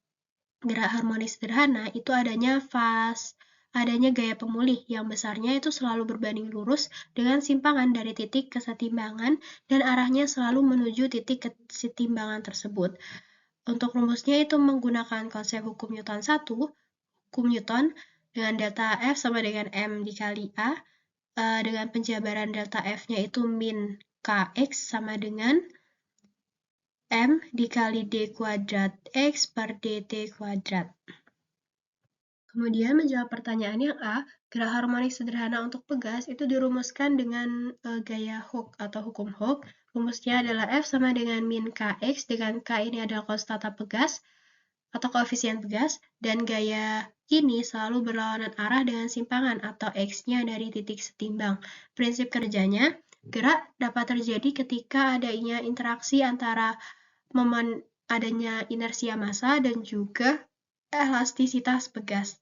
gerak harmonik sederhana itu adanya fase, adanya gaya pemulih yang besarnya itu selalu berbanding lurus dengan simpangan dari titik kesetimbangan dan arahnya selalu menuju titik kesetimbangan tersebut. Untuk rumusnya itu menggunakan konsep hukum Newton 1, hukum Newton, dengan delta F sama dengan M dikali A, dengan penjabaran delta F-nya itu min Kx sama dengan M dikali D kuadrat X per dt kuadrat. Kemudian menjawab pertanyaan yang A, gerak harmonik sederhana untuk pegas itu dirumuskan dengan gaya Hooke atau hukum Hooke. Rumusnya adalah F sama dengan min Kx, dengan K ini adalah konstanta pegas atau koefisien pegas, dan gaya ini selalu berlawanan arah dengan simpangan atau X-nya dari titik setimbang. Prinsip kerjanya, gerak dapat terjadi ketika adanya interaksi antara adanya inersia massa dan juga elastisitas pegas.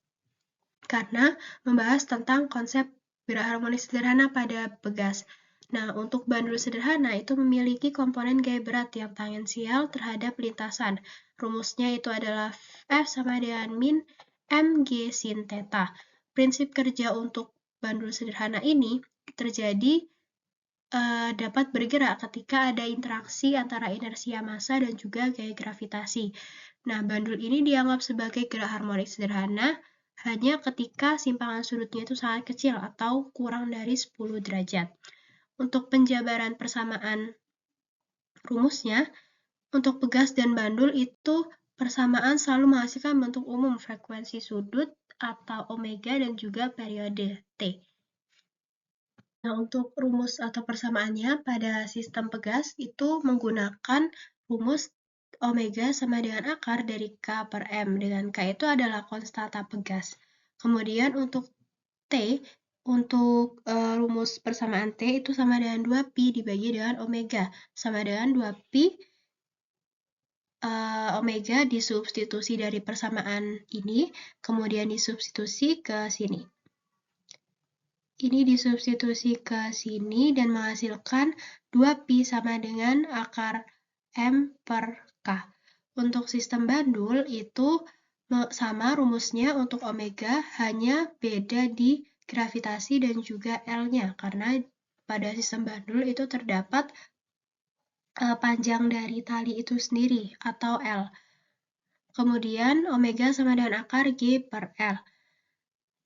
Karena membahas tentang konsep gerak harmonik sederhana pada pegas. Nah, untuk bandul sederhana itu memiliki komponen gaya berat yang tangensial terhadap lintasan. Rumusnya itu adalah F sama dengan min mg sin theta. Prinsip kerja untuk bandul sederhana ini terjadi dapat bergerak ketika ada interaksi antara inersia massa dan juga gaya gravitasi. Nah, bandul ini dianggap sebagai gerak harmonik sederhana hanya ketika simpangan sudutnya itu sangat kecil atau kurang dari 10 derajat. Untuk penjabaran persamaan rumusnya, untuk pegas dan bandul itu persamaan selalu menghasilkan bentuk umum frekuensi sudut atau omega dan juga periode T. Nah, untuk rumus atau persamaannya pada sistem pegas itu menggunakan rumus omega sama dengan akar dari K per M, dengan K itu adalah konstanta pegas. Kemudian untuk T, untuk rumus persamaan T itu sama dengan 2pi dibagi dengan omega, sama dengan 2pi omega disubstitusi dari persamaan ini, kemudian disubstitusi ke sini. Ini disubstitusi ke sini dan menghasilkan 2pi sama dengan akar M per K. Untuk sistem bandul itu sama rumusnya untuk omega, hanya beda di gravitasi dan juga L-nya, karena pada sistem bandul itu terdapat panjang dari tali itu sendiri, atau L. Kemudian omega sama dengan akar G per L.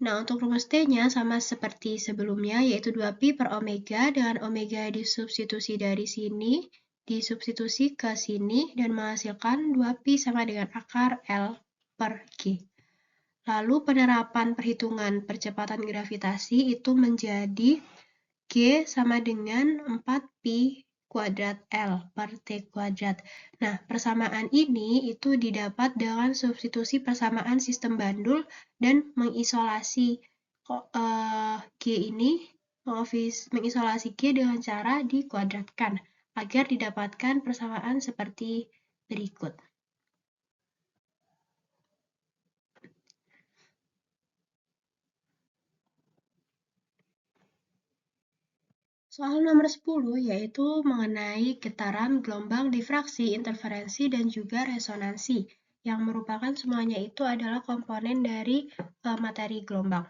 Nah, untuk rumus T-nya sama seperti sebelumnya, yaitu 2pi per omega, dengan omega disubstitusi dari sini, disubstitusi ke sini, dan menghasilkan 2pi sama dengan akar L per G. Lalu penerapan perhitungan percepatan gravitasi itu menjadi G sama dengan 4pi kuadrat L per T kuadrat. Nah, persamaan ini itu didapat dengan substitusi persamaan sistem bandul dan mengisolasi G ini, mengisolasi G dengan cara dikuadratkan agar didapatkan persamaan seperti berikut. Soal nomor 10 yaitu mengenai getaran, gelombang, difraksi, interferensi, dan juga resonansi, yang merupakan semuanya itu adalah komponen dari materi gelombang.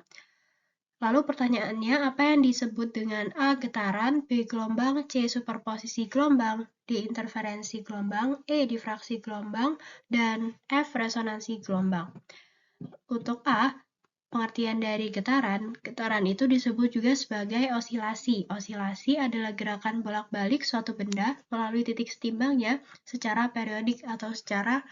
Lalu pertanyaannya, apa yang disebut dengan A. Getaran, B. Gelombang, C. Superposisi gelombang, D. Interferensi gelombang, E. Difraksi gelombang, dan F. Resonansi gelombang. Untuk A, pengertian dari getaran, getaran itu disebut juga sebagai osilasi. Osilasi adalah gerakan bolak-balik suatu benda melalui titik setimbangnya secara periodik atau secara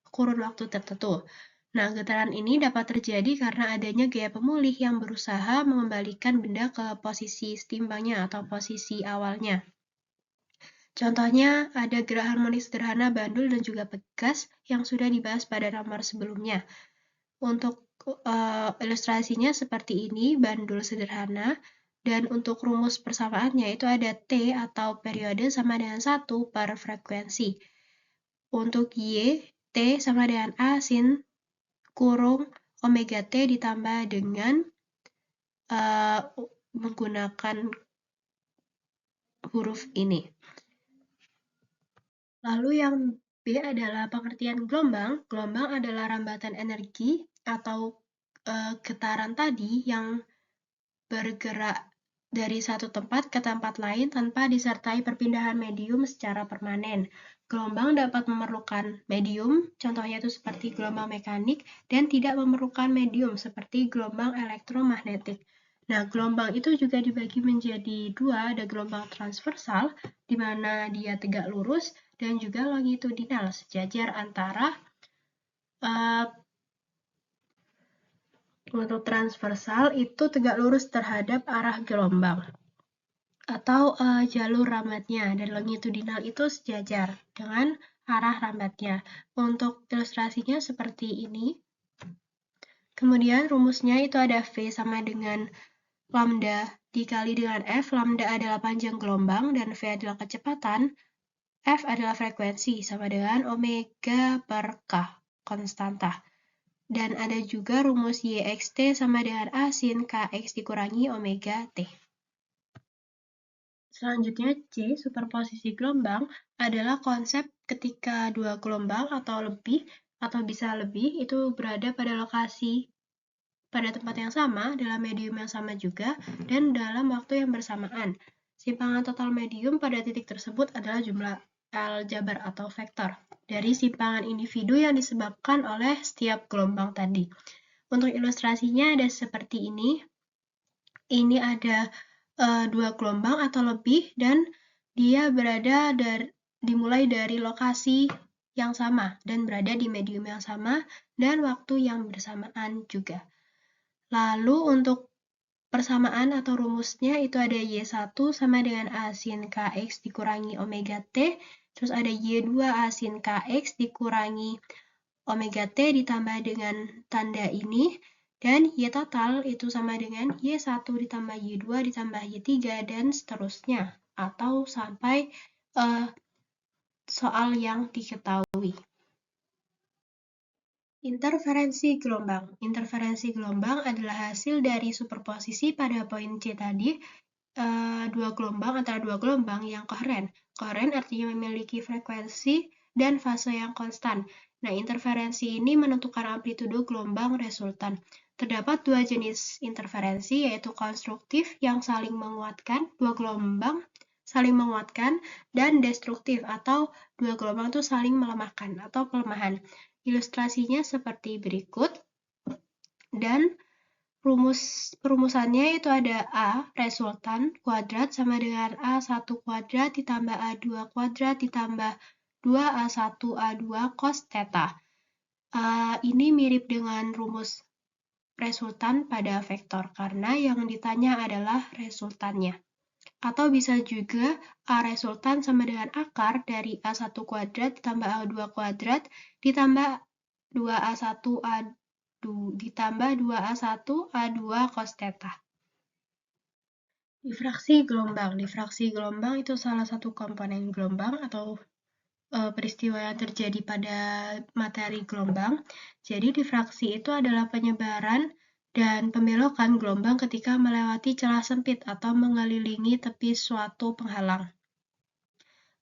kurun waktu tertentu. Nah, getaran ini dapat terjadi karena adanya gaya pemulih yang berusaha mengembalikan benda ke posisi setimbangnya atau posisi awalnya. Contohnya, ada gerak harmonik sederhana bandul dan juga pegas yang sudah dibahas pada nomor sebelumnya. Untuk ilustrasinya seperti ini, bandul sederhana, dan untuk rumus persamaannya itu ada T atau periode sama dengan 1 per frekuensi. Untuk Y, T sama dengan A sin kurung omega T ditambah dengan menggunakan huruf ini. Lalu yang B adalah pengertian gelombang. Gelombang adalah rambatan energi atau getaran tadi yang bergerak dari satu tempat ke tempat lain tanpa disertai perpindahan medium secara permanen. Gelombang dapat memerlukan medium, contohnya itu seperti gelombang mekanik, dan tidak memerlukan medium seperti gelombang elektromagnetik. Nah, gelombang itu juga dibagi menjadi dua, ada gelombang transversal, di mana dia tegak lurus, dan juga longitudinal, sejajar antara untuk transversal itu tegak lurus terhadap arah gelombang atau jalur rambatnya, dan longitudinal itu sejajar dengan arah rambatnya. Untuk ilustrasinya seperti ini. Kemudian rumusnya itu ada V sama dengan lambda dikali dengan F. Lambda adalah panjang gelombang dan V adalah kecepatan. F adalah frekuensi sama dengan omega per K, konstanta. Dan ada juga rumus YXT sama dengan A sin KX dikurangi omega T. Selanjutnya C, superposisi gelombang, adalah konsep ketika dua gelombang atau lebih, atau bisa lebih, itu berada pada lokasi, pada tempat yang sama, dalam medium yang sama juga, dan dalam waktu yang bersamaan. Simpangan total medium pada titik tersebut adalah jumlah aljabar atau vektor dari simpangan individu yang disebabkan oleh setiap gelombang tadi. Untuk ilustrasinya ada seperti ini. Ini ada dua gelombang atau lebih dan dia dimulai dari lokasi yang sama dan berada di medium yang sama dan waktu yang bersamaan juga. Lalu untuk persamaan atau rumusnya itu ada Y1 sama dengan A sin KX dikurangi omega T, terus ada Y2 A sin KX dikurangi omega T ditambah dengan tanda ini, dan Y total itu sama dengan Y1 ditambah Y2 ditambah Y3 dan seterusnya, atau sampai soal yang diketahui. Interferensi gelombang. Interferensi gelombang adalah hasil dari superposisi pada poin C tadi, antara dua gelombang yang koheren. Koheren artinya memiliki frekuensi dan fase yang konstan. Nah, interferensi ini menentukan amplitudo gelombang resultan. Terdapat dua jenis interferensi, yaitu konstruktif yang saling menguatkan, dua gelombang saling menguatkan, dan destruktif atau dua gelombang itu saling melemahkan atau pelemahan. Ilustrasinya seperti berikut. Dan perumusannya itu ada A resultan kuadrat sama dengan A1 kuadrat ditambah A2 kuadrat ditambah 2A1 A2 cos theta. Ini mirip dengan rumus resultan pada vektor karena yang ditanya adalah resultannya. Atau bisa juga A resultan sama dengan akar dari A1 kuadrat ditambah A2 kuadrat ditambah 2A1 ditambah 2A1 A2 cos theta. Difraksi gelombang. Difraksi gelombang itu salah satu komponen gelombang atau peristiwa yang terjadi pada materi gelombang. Jadi difraksi itu adalah penyebaran dan pembelokan gelombang ketika melewati celah sempit atau mengelilingi tepi suatu penghalang.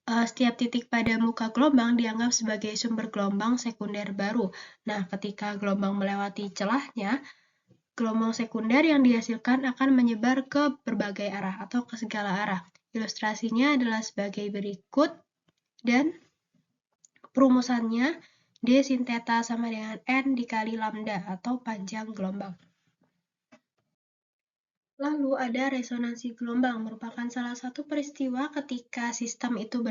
Setiap titik pada muka gelombang dianggap sebagai sumber gelombang sekunder baru. Nah, ketika gelombang melewati celahnya, gelombang sekunder yang dihasilkan akan menyebar ke berbagai arah atau ke segala arah. Ilustrasinya adalah sebagai berikut, dan perumusannya D sin theta sama dengan N dikali lambda atau panjang gelombang. Lalu ada resonansi gelombang, merupakan salah satu peristiwa ketika sistem itu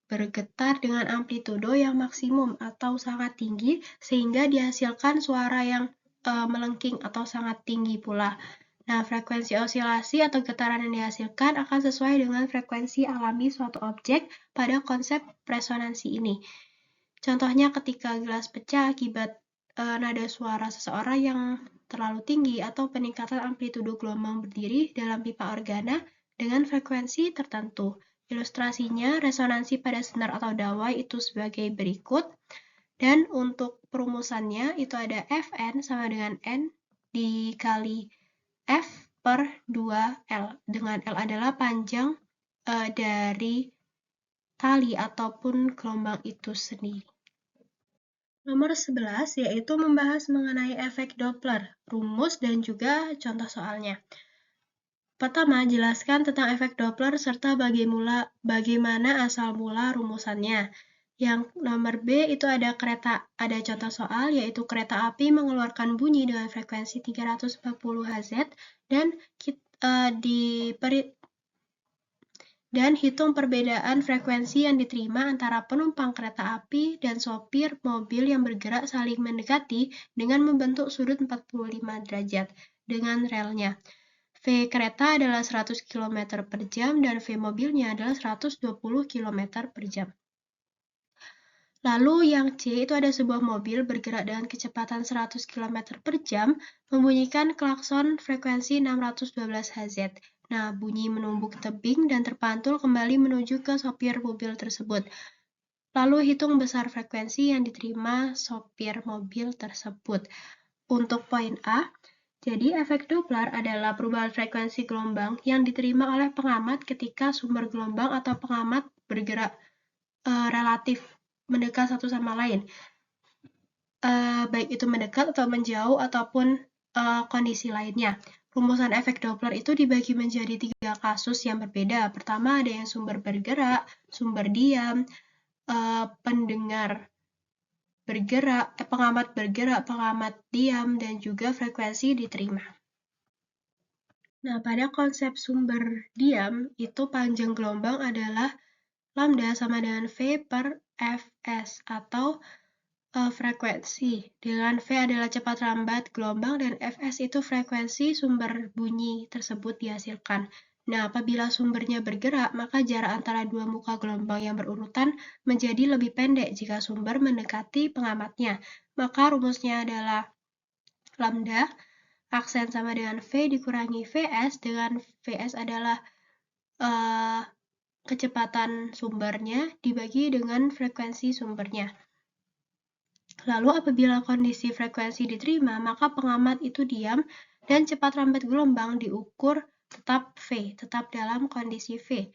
bergetar dengan amplitudo yang maksimum atau sangat tinggi sehingga dihasilkan suara yang melengking atau sangat tinggi pula. Nah, frekuensi osilasi atau getaran yang dihasilkan akan sesuai dengan frekuensi alami suatu objek pada konsep resonansi ini. Contohnya ketika gelas pecah akibat nada suara seseorang yang terlalu tinggi atau peningkatan amplitudo gelombang berdiri dalam pipa organa dengan frekuensi tertentu. Ilustrasinya resonansi pada senar atau dawai itu sebagai berikut. Dan untuk perumusannya itu ada Fn sama dengan N dikali F per 2L. Dengan L adalah panjang dari tali ataupun gelombang itu sendiri. Nomor 11 yaitu membahas mengenai efek Doppler, rumus dan juga contoh soalnya. Pertama, jelaskan tentang efek Doppler serta bagaimana asal mula rumusannya. Yang nomor B itu ada contoh soal yaitu kereta api mengeluarkan bunyi dengan frekuensi 340 Hz dan hitung perbedaan frekuensi yang diterima antara penumpang kereta api dan sopir mobil yang bergerak saling mendekati dengan membentuk sudut 45 derajat dengan relnya. V kereta adalah 100 km per jam dan V mobilnya adalah 120 km per jam. Lalu yang C itu ada sebuah mobil bergerak dengan kecepatan 100 km per jam membunyikan klakson frekuensi 612 Hz. Nah, bunyi menumbuk tebing dan terpantul kembali menuju ke sopir mobil tersebut. Lalu hitung besar frekuensi yang diterima sopir mobil tersebut. Untuk poin A, jadi efek Doppler adalah perubahan frekuensi gelombang yang diterima oleh pengamat ketika sumber gelombang atau pengamat bergerak relatif mendekat satu sama lain. Baik itu mendekat atau menjauh ataupun kondisi lainnya. Rumusan efek Doppler itu dibagi menjadi 3 kasus yang berbeda. Pertama ada yang sumber bergerak, sumber diam, pendengar pengamat bergerak, pengamat diam, dan juga frekuensi diterima. Nah, pada konsep sumber diam, itu panjang gelombang adalah lambda sama dengan V per Fs, atau frekuensi. Dengan V adalah cepat lambat gelombang, dan Fs itu frekuensi sumber bunyi tersebut dihasilkan. Nah, apabila sumbernya bergerak, maka jarak antara dua muka gelombang yang berurutan menjadi lebih pendek jika sumber mendekati pengamatnya. Maka rumusnya adalah lambda aksen sama dengan V dikurangi Vs, dengan Vs adalah kecepatan sumbernya dibagi dengan frekuensi sumbernya. Lalu apabila kondisi frekuensi diterima, maka pengamat itu diam dan cepat lambat gelombang diukur tetap V, tetap dalam kondisi V.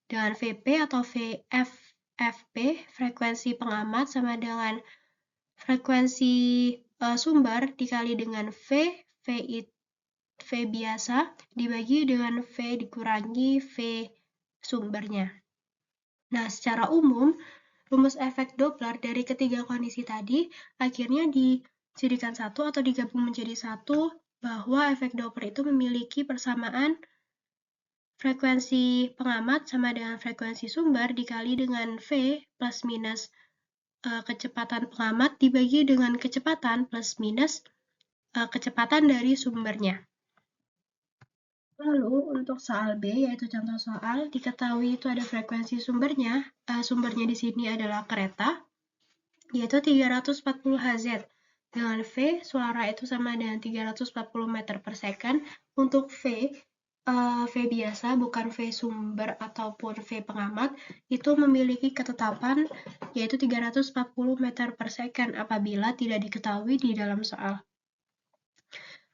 Dengan Vp atau VFP, frekuensi pengamat sama dengan frekuensi sumber dikali dengan V biasa dibagi dengan V dikurangi V sumbernya. Nah, secara umum, rumus efek Doppler dari ketiga kondisi tadi akhirnya dijadikan satu atau digabung menjadi satu, bahwa efek Doppler itu memiliki persamaan frekuensi pengamat sama dengan frekuensi sumber dikali dengan V plus minus kecepatan pengamat dibagi dengan kecepatan plus minus kecepatan dari sumbernya. Lalu untuk soal B, yaitu contoh soal, diketahui itu ada frekuensi sumbernya. Sumbernya di sini adalah kereta, yaitu 340 Hz. Dengan V, suara itu sama dengan 340 meter per second. Untuk V biasa, bukan V sumber ataupun V pengamat, itu memiliki ketetapan yaitu 340 meter per second apabila tidak diketahui di dalam soal.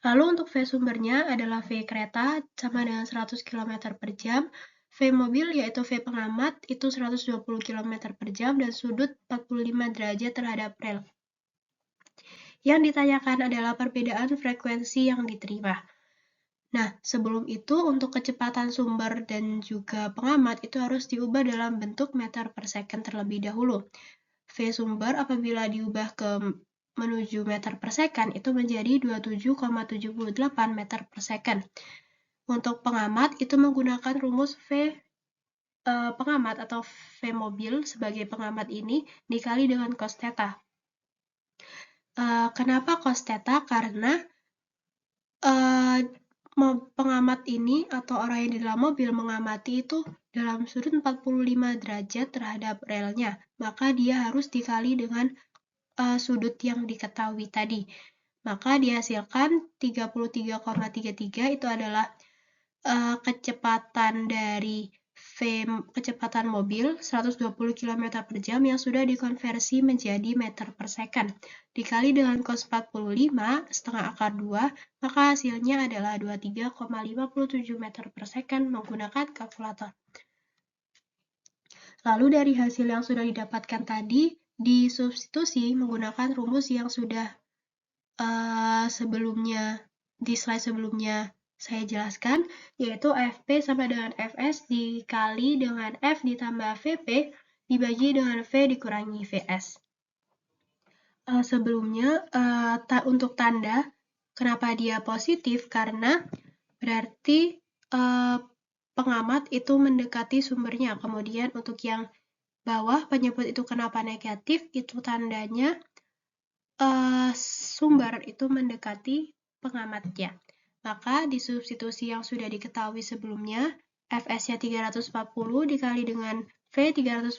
Lalu untuk V sumbernya adalah V kereta sama dengan 100 km per jam, V mobil yaitu V pengamat itu 120 km per jam dan sudut 45 derajat terhadap rel. Yang ditanyakan adalah perbedaan frekuensi yang diterima. Nah, sebelum itu untuk kecepatan sumber dan juga pengamat itu harus diubah dalam bentuk meter per second terlebih dahulu. V sumber apabila diubah ke menuju meter per second itu menjadi 27,78 meter per second. Untuk pengamat itu menggunakan rumus V pengamat atau V mobil sebagai pengamat ini dikali dengan cos theta. Kenapa cos theta? Karena pengamat ini atau orang yang di dalam mobil mengamati itu dalam sudut 45 derajat terhadap relnya, maka dia harus dikali dengan sudut yang diketahui tadi. Maka dihasilkan 33,33 itu adalah kecepatan dari kecepatan mobil 120 km per jam yang sudah dikonversi menjadi meter per second. Dikali dengan cos 45 setengah akar 2, maka hasilnya adalah 23,57 meter per second menggunakan kalkulator. Lalu dari hasil yang sudah didapatkan tadi, disubstitusi menggunakan rumus yang sudah di slide sebelumnya saya jelaskan, yaitu FP sama dengan Fs dikali dengan F ditambah Vp dibagi dengan V dikurangi Vs. Sebelumnya, untuk tanda, kenapa dia positif? Karena berarti pengamat itu mendekati sumbernya. Kemudian untuk yang bawah penyebut itu kenapa negatif, itu tandanya sumber itu mendekati pengamatnya. Maka disubstitusi yang sudah diketahui sebelumnya, Fs-nya 340 dikali dengan V 340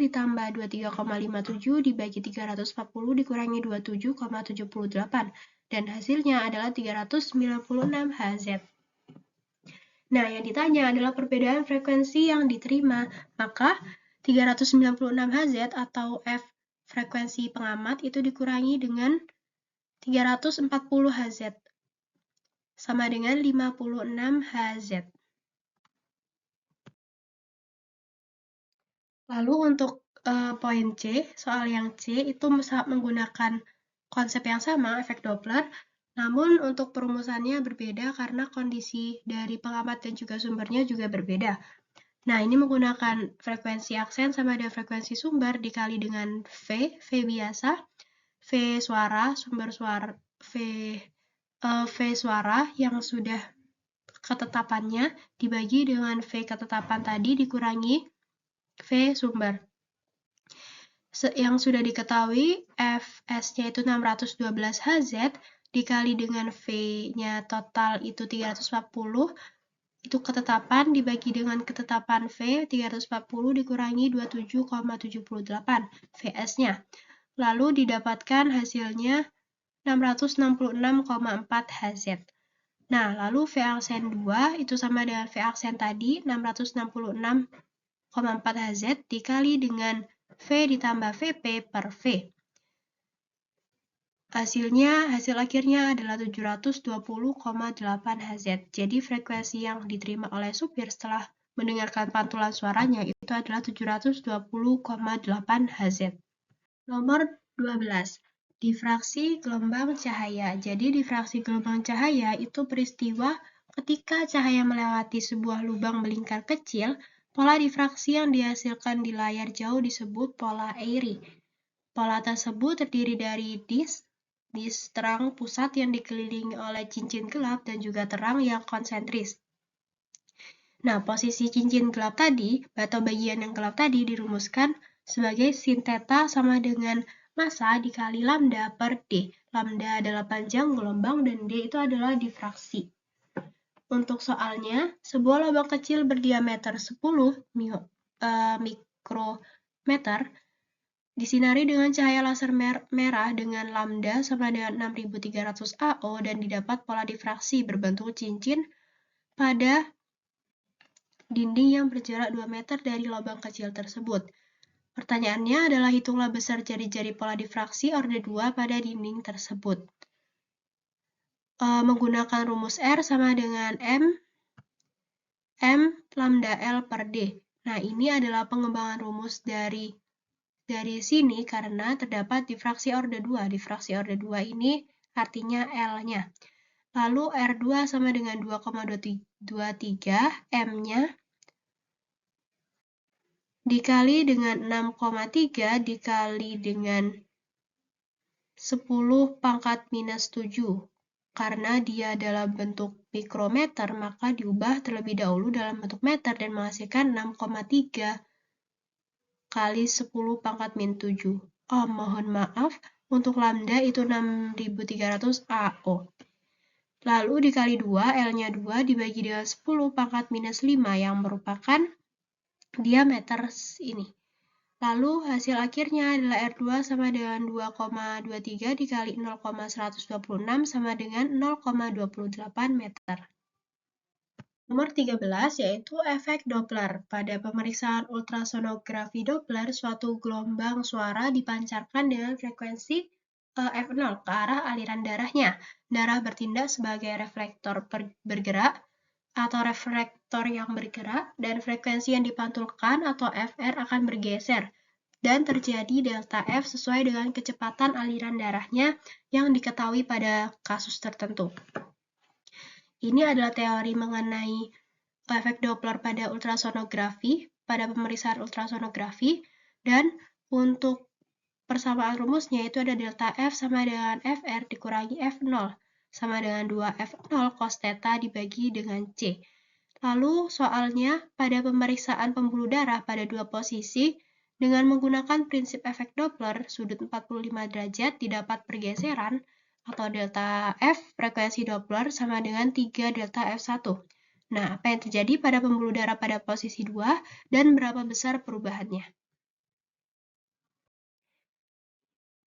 ditambah 23,57 dibagi 340 dikurangi 27,78. Dan hasilnya adalah 396 Hz. Nah, yang ditanya adalah perbedaan frekuensi yang diterima. Maka 396 Hz atau F frekuensi pengamat itu dikurangi dengan 340 Hz. Sama dengan 56 Hz. Lalu untuk poin C, soal yang C itu menggunakan konsep yang sama, efek Doppler, namun untuk perumusannya berbeda karena kondisi dari pengamat dan juga sumbernya juga berbeda. Nah, ini menggunakan frekuensi aksen sama dengan frekuensi sumber dikali dengan V biasa, V suara, sumber suara, V suara yang sudah ketetapannya dibagi dengan V ketetapan tadi dikurangi V sumber. Yang sudah diketahui Fs-nya itu 612 Hz dikali dengan V-nya total itu 340, itu ketetapan dibagi dengan ketetapan V 340 dikurangi 27,78 Vs-nya. Lalu didapatkan hasilnya 666,4 Hz. Nah, lalu V aksen 2 itu sama dengan V aksen tadi, 666,4 Hz dikali dengan V ditambah Vp per V. Hasil akhirnya adalah 720,8 Hz. Jadi frekuensi yang diterima oleh supir setelah mendengarkan pantulan suaranya itu adalah 720,8 Hz. Nomor 12. Difraksi gelombang cahaya. Jadi difraksi gelombang cahaya itu peristiwa ketika cahaya melewati sebuah lubang melingkar kecil, pola difraksi yang dihasilkan di layar jauh disebut pola Airy. Pola tersebut terdiri dari disk terang pusat yang dikelilingi oleh cincin gelap dan juga terang yang konsentris. Nah, posisi cincin gelap tadi, atau bagian yang gelap tadi dirumuskan sebagai sin theta sama dengan massa dikali lambda per D. Lambda adalah panjang gelombang dan D itu adalah difraksi. Untuk soalnya, sebuah lubang kecil berdiameter 10 mikrometer disinari dengan cahaya laser merah dengan lambda sama dengan 6300 AO dan didapat pola difraksi berbentuk cincin pada dinding yang berjarak 2 meter dari lubang kecil tersebut. Pertanyaannya adalah hitunglah besar jari-jari pola difraksi orde 2 pada dinding tersebut. Menggunakan rumus R sama dengan M lambda L per D. Nah, ini adalah pengembangan rumus dari sini karena terdapat difraksi orde 2. Difraksi orde 2 ini artinya L-nya. Lalu R2 sama dengan 2,23, M-nya dikali dengan 6,3 dikali dengan 10 pangkat minus 7. Karena dia dalam bentuk mikrometer, maka diubah terlebih dahulu dalam bentuk meter dan menghasilkan 6,3 kali 10 pangkat min 7. Mohon maaf, untuk lambda itu 6300 AO. Lalu dikali 2, L-nya 2 dibagi dengan 10 pangkat minus 5 yang merupakan diameter ini. Lalu hasil akhirnya adalah R2 sama dengan 2,23 dikali 0,126 sama dengan 0,28 meter. Nomor 13 yaitu efek Doppler. Pada pemeriksaan ultrasonografi Doppler, suatu gelombang suara dipancarkan dengan frekuensi F0 ke arah aliran darahnya. Darah bertindak sebagai reflektor bergerak atau reflektor yang bergerak, dan frekuensi yang dipantulkan atau FR akan bergeser, dan terjadi delta F sesuai dengan kecepatan aliran darahnya yang diketahui pada kasus tertentu. Ini adalah teori mengenai efek Doppler pada ultrasonografi, pada pemeriksaan ultrasonografi, dan untuk persamaan rumusnya itu ada delta F sama dengan FR dikurangi F0 sama dengan 2F0 cos theta dibagi dengan C. Lalu soalnya pada pemeriksaan pembuluh darah pada dua posisi dengan menggunakan prinsip efek Doppler sudut 45 derajat didapat pergeseran atau delta F frekuensi Doppler sama dengan 3 delta F1. Nah, apa yang terjadi pada pembuluh darah pada posisi 2 dan berapa besar perubahannya?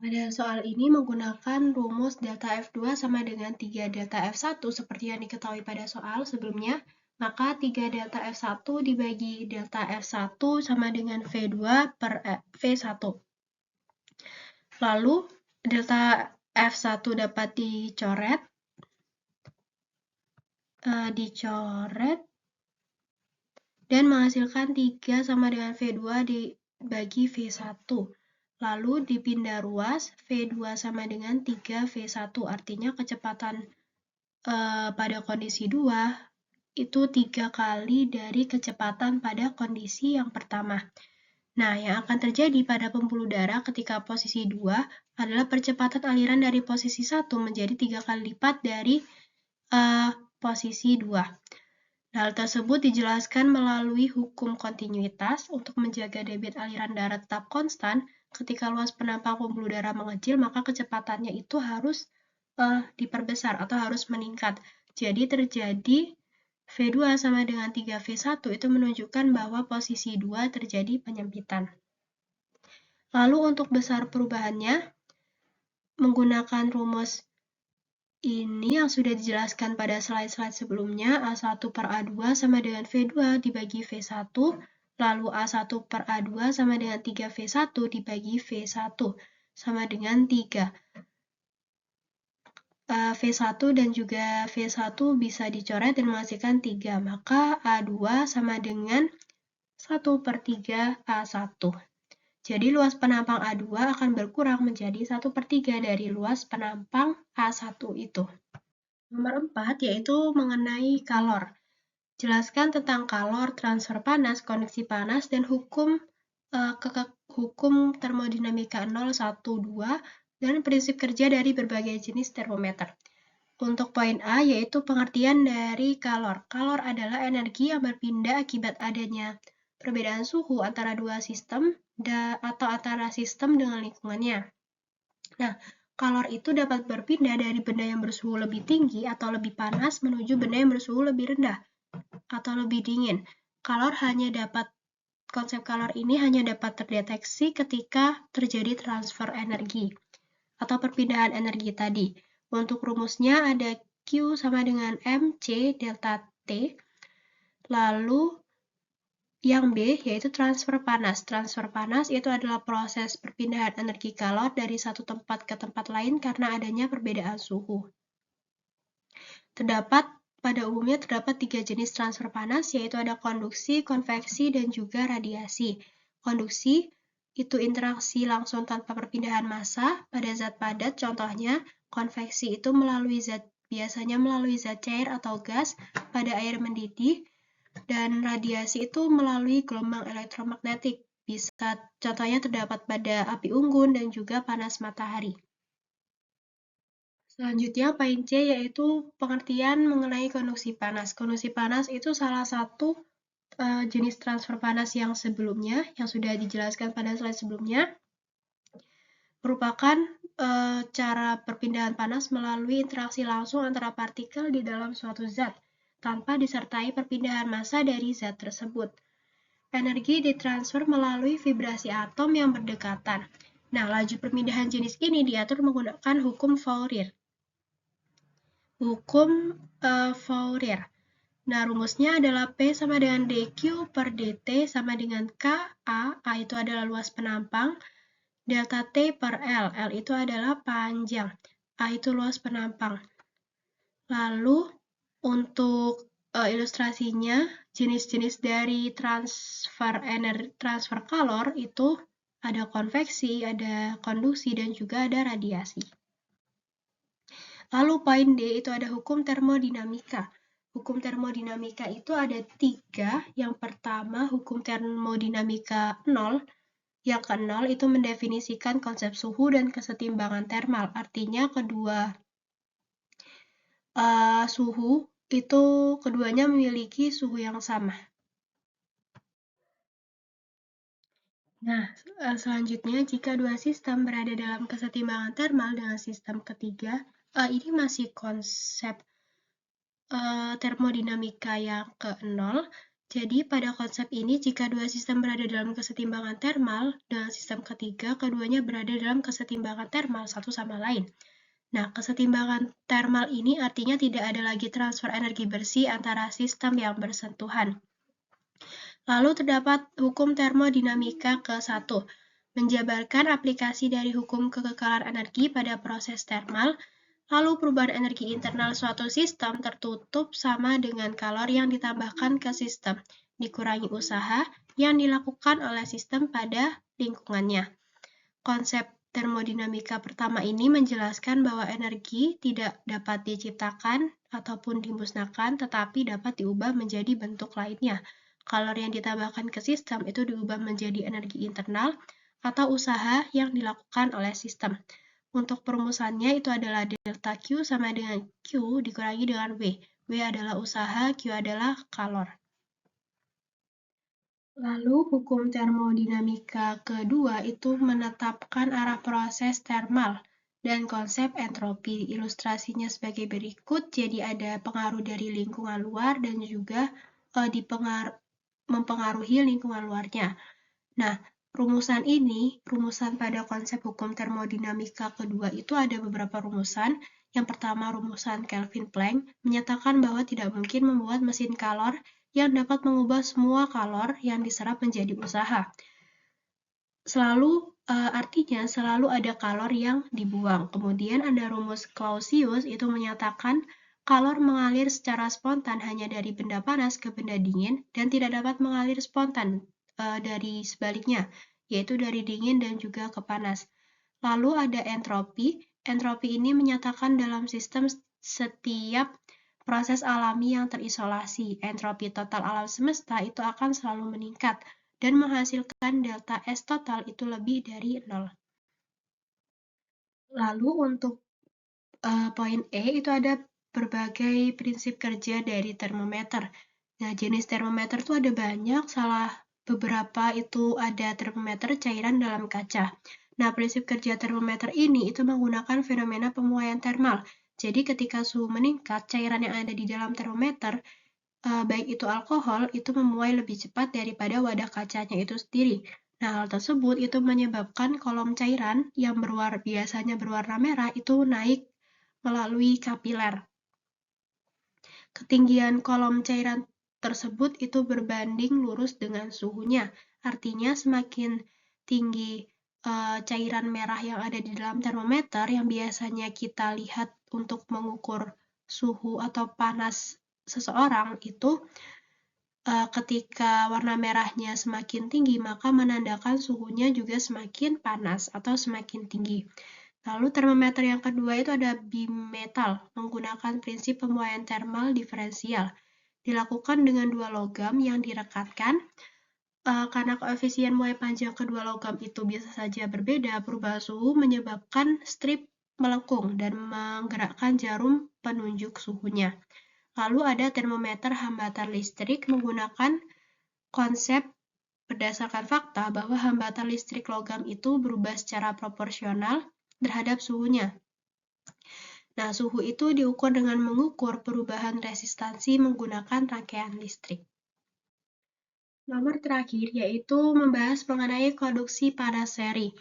Pada soal ini menggunakan rumus delta F2 sama dengan 3 delta F1 seperti yang diketahui pada soal sebelumnya, maka 3 delta F1 dibagi delta F1 sama dengan V2 per V1. Lalu delta F1 dapat dicoret dan menghasilkan 3 sama dengan V2 dibagi V1. Lalu dipindah ruas, V2 sama dengan 3 V1, artinya kecepatan pada kondisi 2 itu 3 kali dari kecepatan pada kondisi yang pertama. Nah, yang akan terjadi pada pembuluh darah ketika posisi 2 adalah percepatan aliran dari posisi 1 menjadi 3 kali lipat dari posisi 2. Hal tersebut dijelaskan melalui hukum kontinuitas. Untuk menjaga debit aliran darah tetap konstan, ketika luas penampang pembuluh darah mengecil, maka kecepatannya itu harus diperbesar atau harus meningkat. Jadi terjadi V2 sama dengan 3V1 itu menunjukkan bahwa posisi 2 terjadi penyempitan. Lalu untuk besar perubahannya, menggunakan rumus ini yang sudah dijelaskan pada slide-slide sebelumnya, A1 per A2 sama dengan V2 dibagi V1, lalu A1 per A2 sama dengan 3V1 dibagi V1, sama dengan 3. V1 dan juga V1 bisa dicoret dan menghasilkan 3, maka A2 sama dengan 1 per 3 A1. Jadi luas penampang A2 akan berkurang menjadi 1 per 3 dari luas penampang A1 itu. Nomor 4 yaitu mengenai kalor. Jelaskan tentang kalor, transfer panas, konveksi panas, dan hukum termodinamika 0, 1, 2, dan prinsip kerja dari berbagai jenis termometer. Untuk poin A yaitu pengertian dari kalor. Kalor adalah energi yang berpindah akibat adanya perbedaan suhu antara dua sistem atau antara sistem dengan lingkungannya. Nah, kalor itu dapat berpindah dari benda yang bersuhu lebih tinggi atau lebih panas menuju benda yang bersuhu lebih rendah atau lebih dingin. Konsep kalor ini hanya dapat terdeteksi ketika terjadi transfer energi atau perpindahan energi tadi. Untuk rumusnya ada Q sama dengan MC delta T. Lalu yang B yaitu transfer panas. Transfer panas itu adalah proses perpindahan energi kalor dari satu tempat ke tempat lain karena adanya perbedaan suhu. Pada umumnya terdapat 3 jenis transfer panas, yaitu ada konduksi, konveksi, dan juga radiasi. Konduksi itu interaksi langsung tanpa perpindahan massa pada zat padat, contohnya konveksi itu biasanya melalui zat cair atau gas pada air mendidih, dan radiasi itu melalui gelombang elektromagnetik. Contohnya terdapat pada api unggun dan juga panas matahari. Selanjutnya, poin C yaitu pengertian mengenai konduksi panas. Konduksi panas itu salah satu jenis transfer panas yang sebelumnya, yang sudah dijelaskan pada slide sebelumnya, merupakan cara perpindahan panas melalui interaksi langsung antara partikel di dalam suatu zat, tanpa disertai perpindahan massa dari zat tersebut. Energi ditransfer melalui vibrasi atom yang berdekatan. Nah, laju perpindahan jenis ini diatur menggunakan hukum Fourier. Fourier. Nah, rumusnya adalah P sama dengan dQ per dt sama dengan K, A itu adalah luas penampang, delta T per L itu adalah panjang, A itu luas penampang. Lalu, untuk ilustrasinya, jenis-jenis dari transfer kalor itu ada konveksi, ada konduksi, dan juga ada radiasi. Lalu poin D itu ada hukum termodinamika. Hukum termodinamika itu ada 3. Yang pertama, hukum termodinamika 0. Yang ke-0 itu mendefinisikan konsep suhu dan kesetimbangan termal. Artinya kedua suhu itu keduanya memiliki suhu yang sama. Nah, selanjutnya jika dua sistem berada dalam kesetimbangan termal dengan sistem ketiga, ini masih konsep termodinamika yang ke-0. Jadi pada konsep ini, jika dua sistem berada dalam kesetimbangan termal dengan sistem ketiga, keduanya berada dalam kesetimbangan termal satu sama lain. Nah, kesetimbangan termal ini artinya tidak ada lagi transfer energi bersih antara sistem yang bersentuhan. Lalu terdapat hukum termodinamika ke-1, menjabarkan aplikasi dari hukum kekekalan energi pada proses termal. Lalu perubahan energi internal suatu sistem tertutup sama dengan kalor yang ditambahkan ke sistem, dikurangi usaha yang dilakukan oleh sistem pada lingkungannya. Konsep termodinamika pertama ini menjelaskan bahwa energi tidak dapat diciptakan ataupun dimusnahkan, tetapi dapat diubah menjadi bentuk lainnya. kalor yang ditambahkan ke sistem itu diubah menjadi energi internal atau usaha yang dilakukan oleh sistem. Untuk perumusannya itu adalah delta Q sama dengan Q dikurangi dengan W. W adalah usaha, Q adalah kalor. Lalu hukum termodinamika kedua itu menetapkan arah proses termal dan konsep entropi. Ilustrasinya sebagai berikut, jadi ada pengaruh dari lingkungan luar dan juga mempengaruhi lingkungan luarnya. Nah, rumusan pada konsep hukum termodinamika kedua itu ada beberapa rumusan. Yang pertama, rumusan Kelvin-Planck menyatakan bahwa tidak mungkin membuat mesin kalor yang dapat mengubah semua kalor yang diserap menjadi usaha. Artinya selalu ada kalor yang dibuang. Kemudian ada rumus Clausius itu menyatakan kalor mengalir secara spontan hanya dari benda panas ke benda dingin dan tidak dapat mengalir spontan dari sebaliknya, yaitu dari dingin dan juga ke panas. Lalu ada entropi. Entropi ini menyatakan dalam sistem setiap proses alami yang terisolasi, entropi total alam semesta itu akan selalu meningkat dan menghasilkan delta S total itu lebih dari 0. Lalu untuk poin E itu ada berbagai prinsip kerja dari termometer. Nah, jenis termometer itu ada banyak, salah beberapa itu ada termometer cairan dalam kaca. Nah, prinsip kerja termometer ini itu menggunakan fenomena pemuaian termal. Jadi ketika suhu meningkat, cairan yang ada di dalam termometer, baik itu alkohol, itu memuai lebih cepat daripada wadah kacanya itu sendiri. Nah, hal tersebut itu menyebabkan kolom cairan yang biasanya berwarna merah itu naik melalui kapiler. Ketinggian kolom cairan tersebut itu berbanding lurus dengan suhunya. Artinya semakin tinggi cairan merah yang ada di dalam termometer yang biasanya kita lihat untuk mengukur suhu atau panas seseorang itu ketika warna merahnya semakin tinggi maka menandakan suhunya juga semakin panas atau semakin tinggi. Lalu termometer yang kedua itu ada bimetal, menggunakan prinsip pemuaian termal diferensial. Dilakukan dengan dua logam yang direkatkan. Karena koefisien muai panjang kedua logam itu bisa saja berbeda, perubahan suhu menyebabkan strip melengkung dan menggerakkan jarum penunjuk suhunya. Lalu ada termometer hambatan listrik menggunakan konsep berdasarkan fakta bahwa hambatan listrik logam itu berubah secara proporsional terhadap suhunya. Nah, suhu itu diukur dengan mengukur perubahan resistansi menggunakan rangkaian listrik. Nomor terakhir yaitu membahas mengenai konduksi panas seri.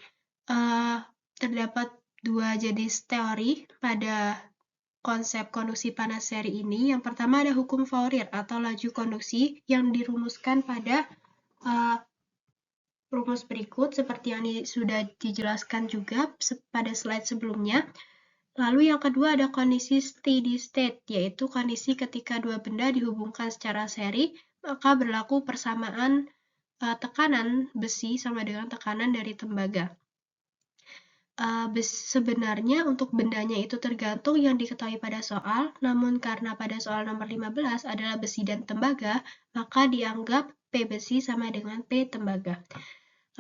Terdapat dua jenis teori pada konsep konduksi panas seri ini. Yang pertama ada hukum Fourier atau laju konduksi yang dirumuskan pada rumus berikut seperti yang sudah dijelaskan juga pada slide sebelumnya. Lalu yang kedua ada kondisi steady state, yaitu kondisi ketika dua benda dihubungkan secara seri, maka berlaku persamaan tekanan besi sama dengan tekanan dari tembaga. Sebenarnya untuk bendanya itu tergantung yang diketahui pada soal, namun karena pada soal nomor 15 adalah besi dan tembaga, maka dianggap P besi sama dengan P tembaga.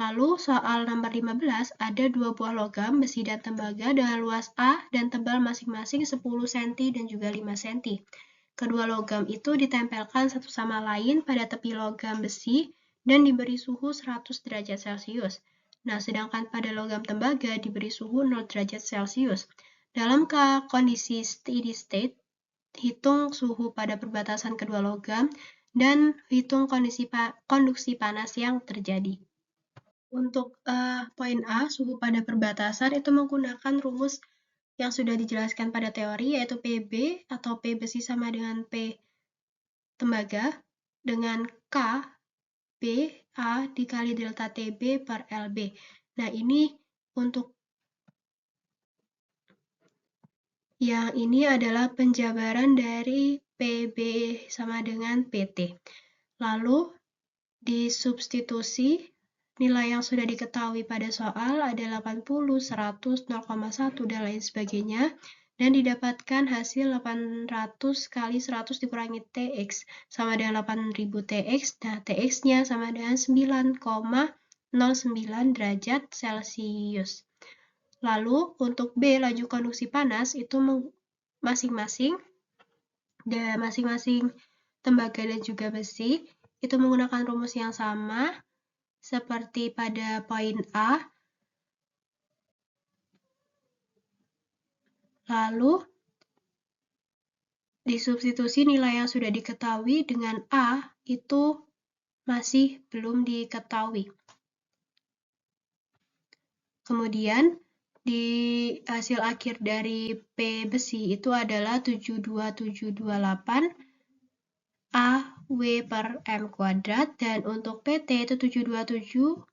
Lalu soal nomor 15 ada dua buah logam besi dan tembaga dengan luas A dan tebal masing-masing 10 cm dan juga 5 cm. Kedua logam itu ditempelkan satu sama lain pada tepi logam besi dan diberi suhu 100 derajat Celcius. Nah, sedangkan pada logam tembaga diberi suhu 0 derajat Celcius. Dalam kondisi steady state, hitung suhu pada perbatasan kedua logam dan hitung konduksi panas yang terjadi. Untuk poin A, suhu pada perbatasan itu menggunakan rumus yang sudah dijelaskan pada teori, yaitu PB atau P besi sama dengan P tembaga, dengan K, B, A dikali delta TB per LB. Nah, ini untuk yang ini adalah penjabaran dari PB sama dengan PT. Lalu, disubstitusi nilai yang sudah diketahui pada soal ada 80, 100, 0,1, dan lain sebagainya. dan didapatkan hasil 800 kali 100 dikurangi TX sama dengan 8000 TX, nah TX-nya sama dengan 9,09 derajat Celcius. Lalu untuk B, laju konduksi panas itu masing-masing tembaga dan juga besi itu menggunakan rumus yang sama seperti pada poin A. Lalu disubstitusi nilai yang sudah diketahui dengan A itu masih belum diketahui. Kemudian di hasil akhir dari P besi itu adalah 72728 AW per M kuadrat, dan untuk PT itu 72720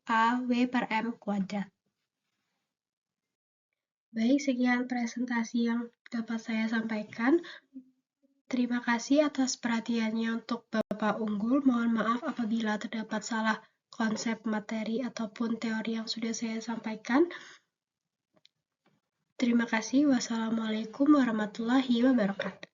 AW per M kuadrat. Baik, sekian presentasi yang dapat saya sampaikan. Terima kasih atas perhatiannya untuk Bapak Unggul. Mohon maaf apabila terdapat salah konsep materi ataupun teori yang sudah saya sampaikan. Terima kasih. Wassalamualaikum warahmatullahi wabarakatuh.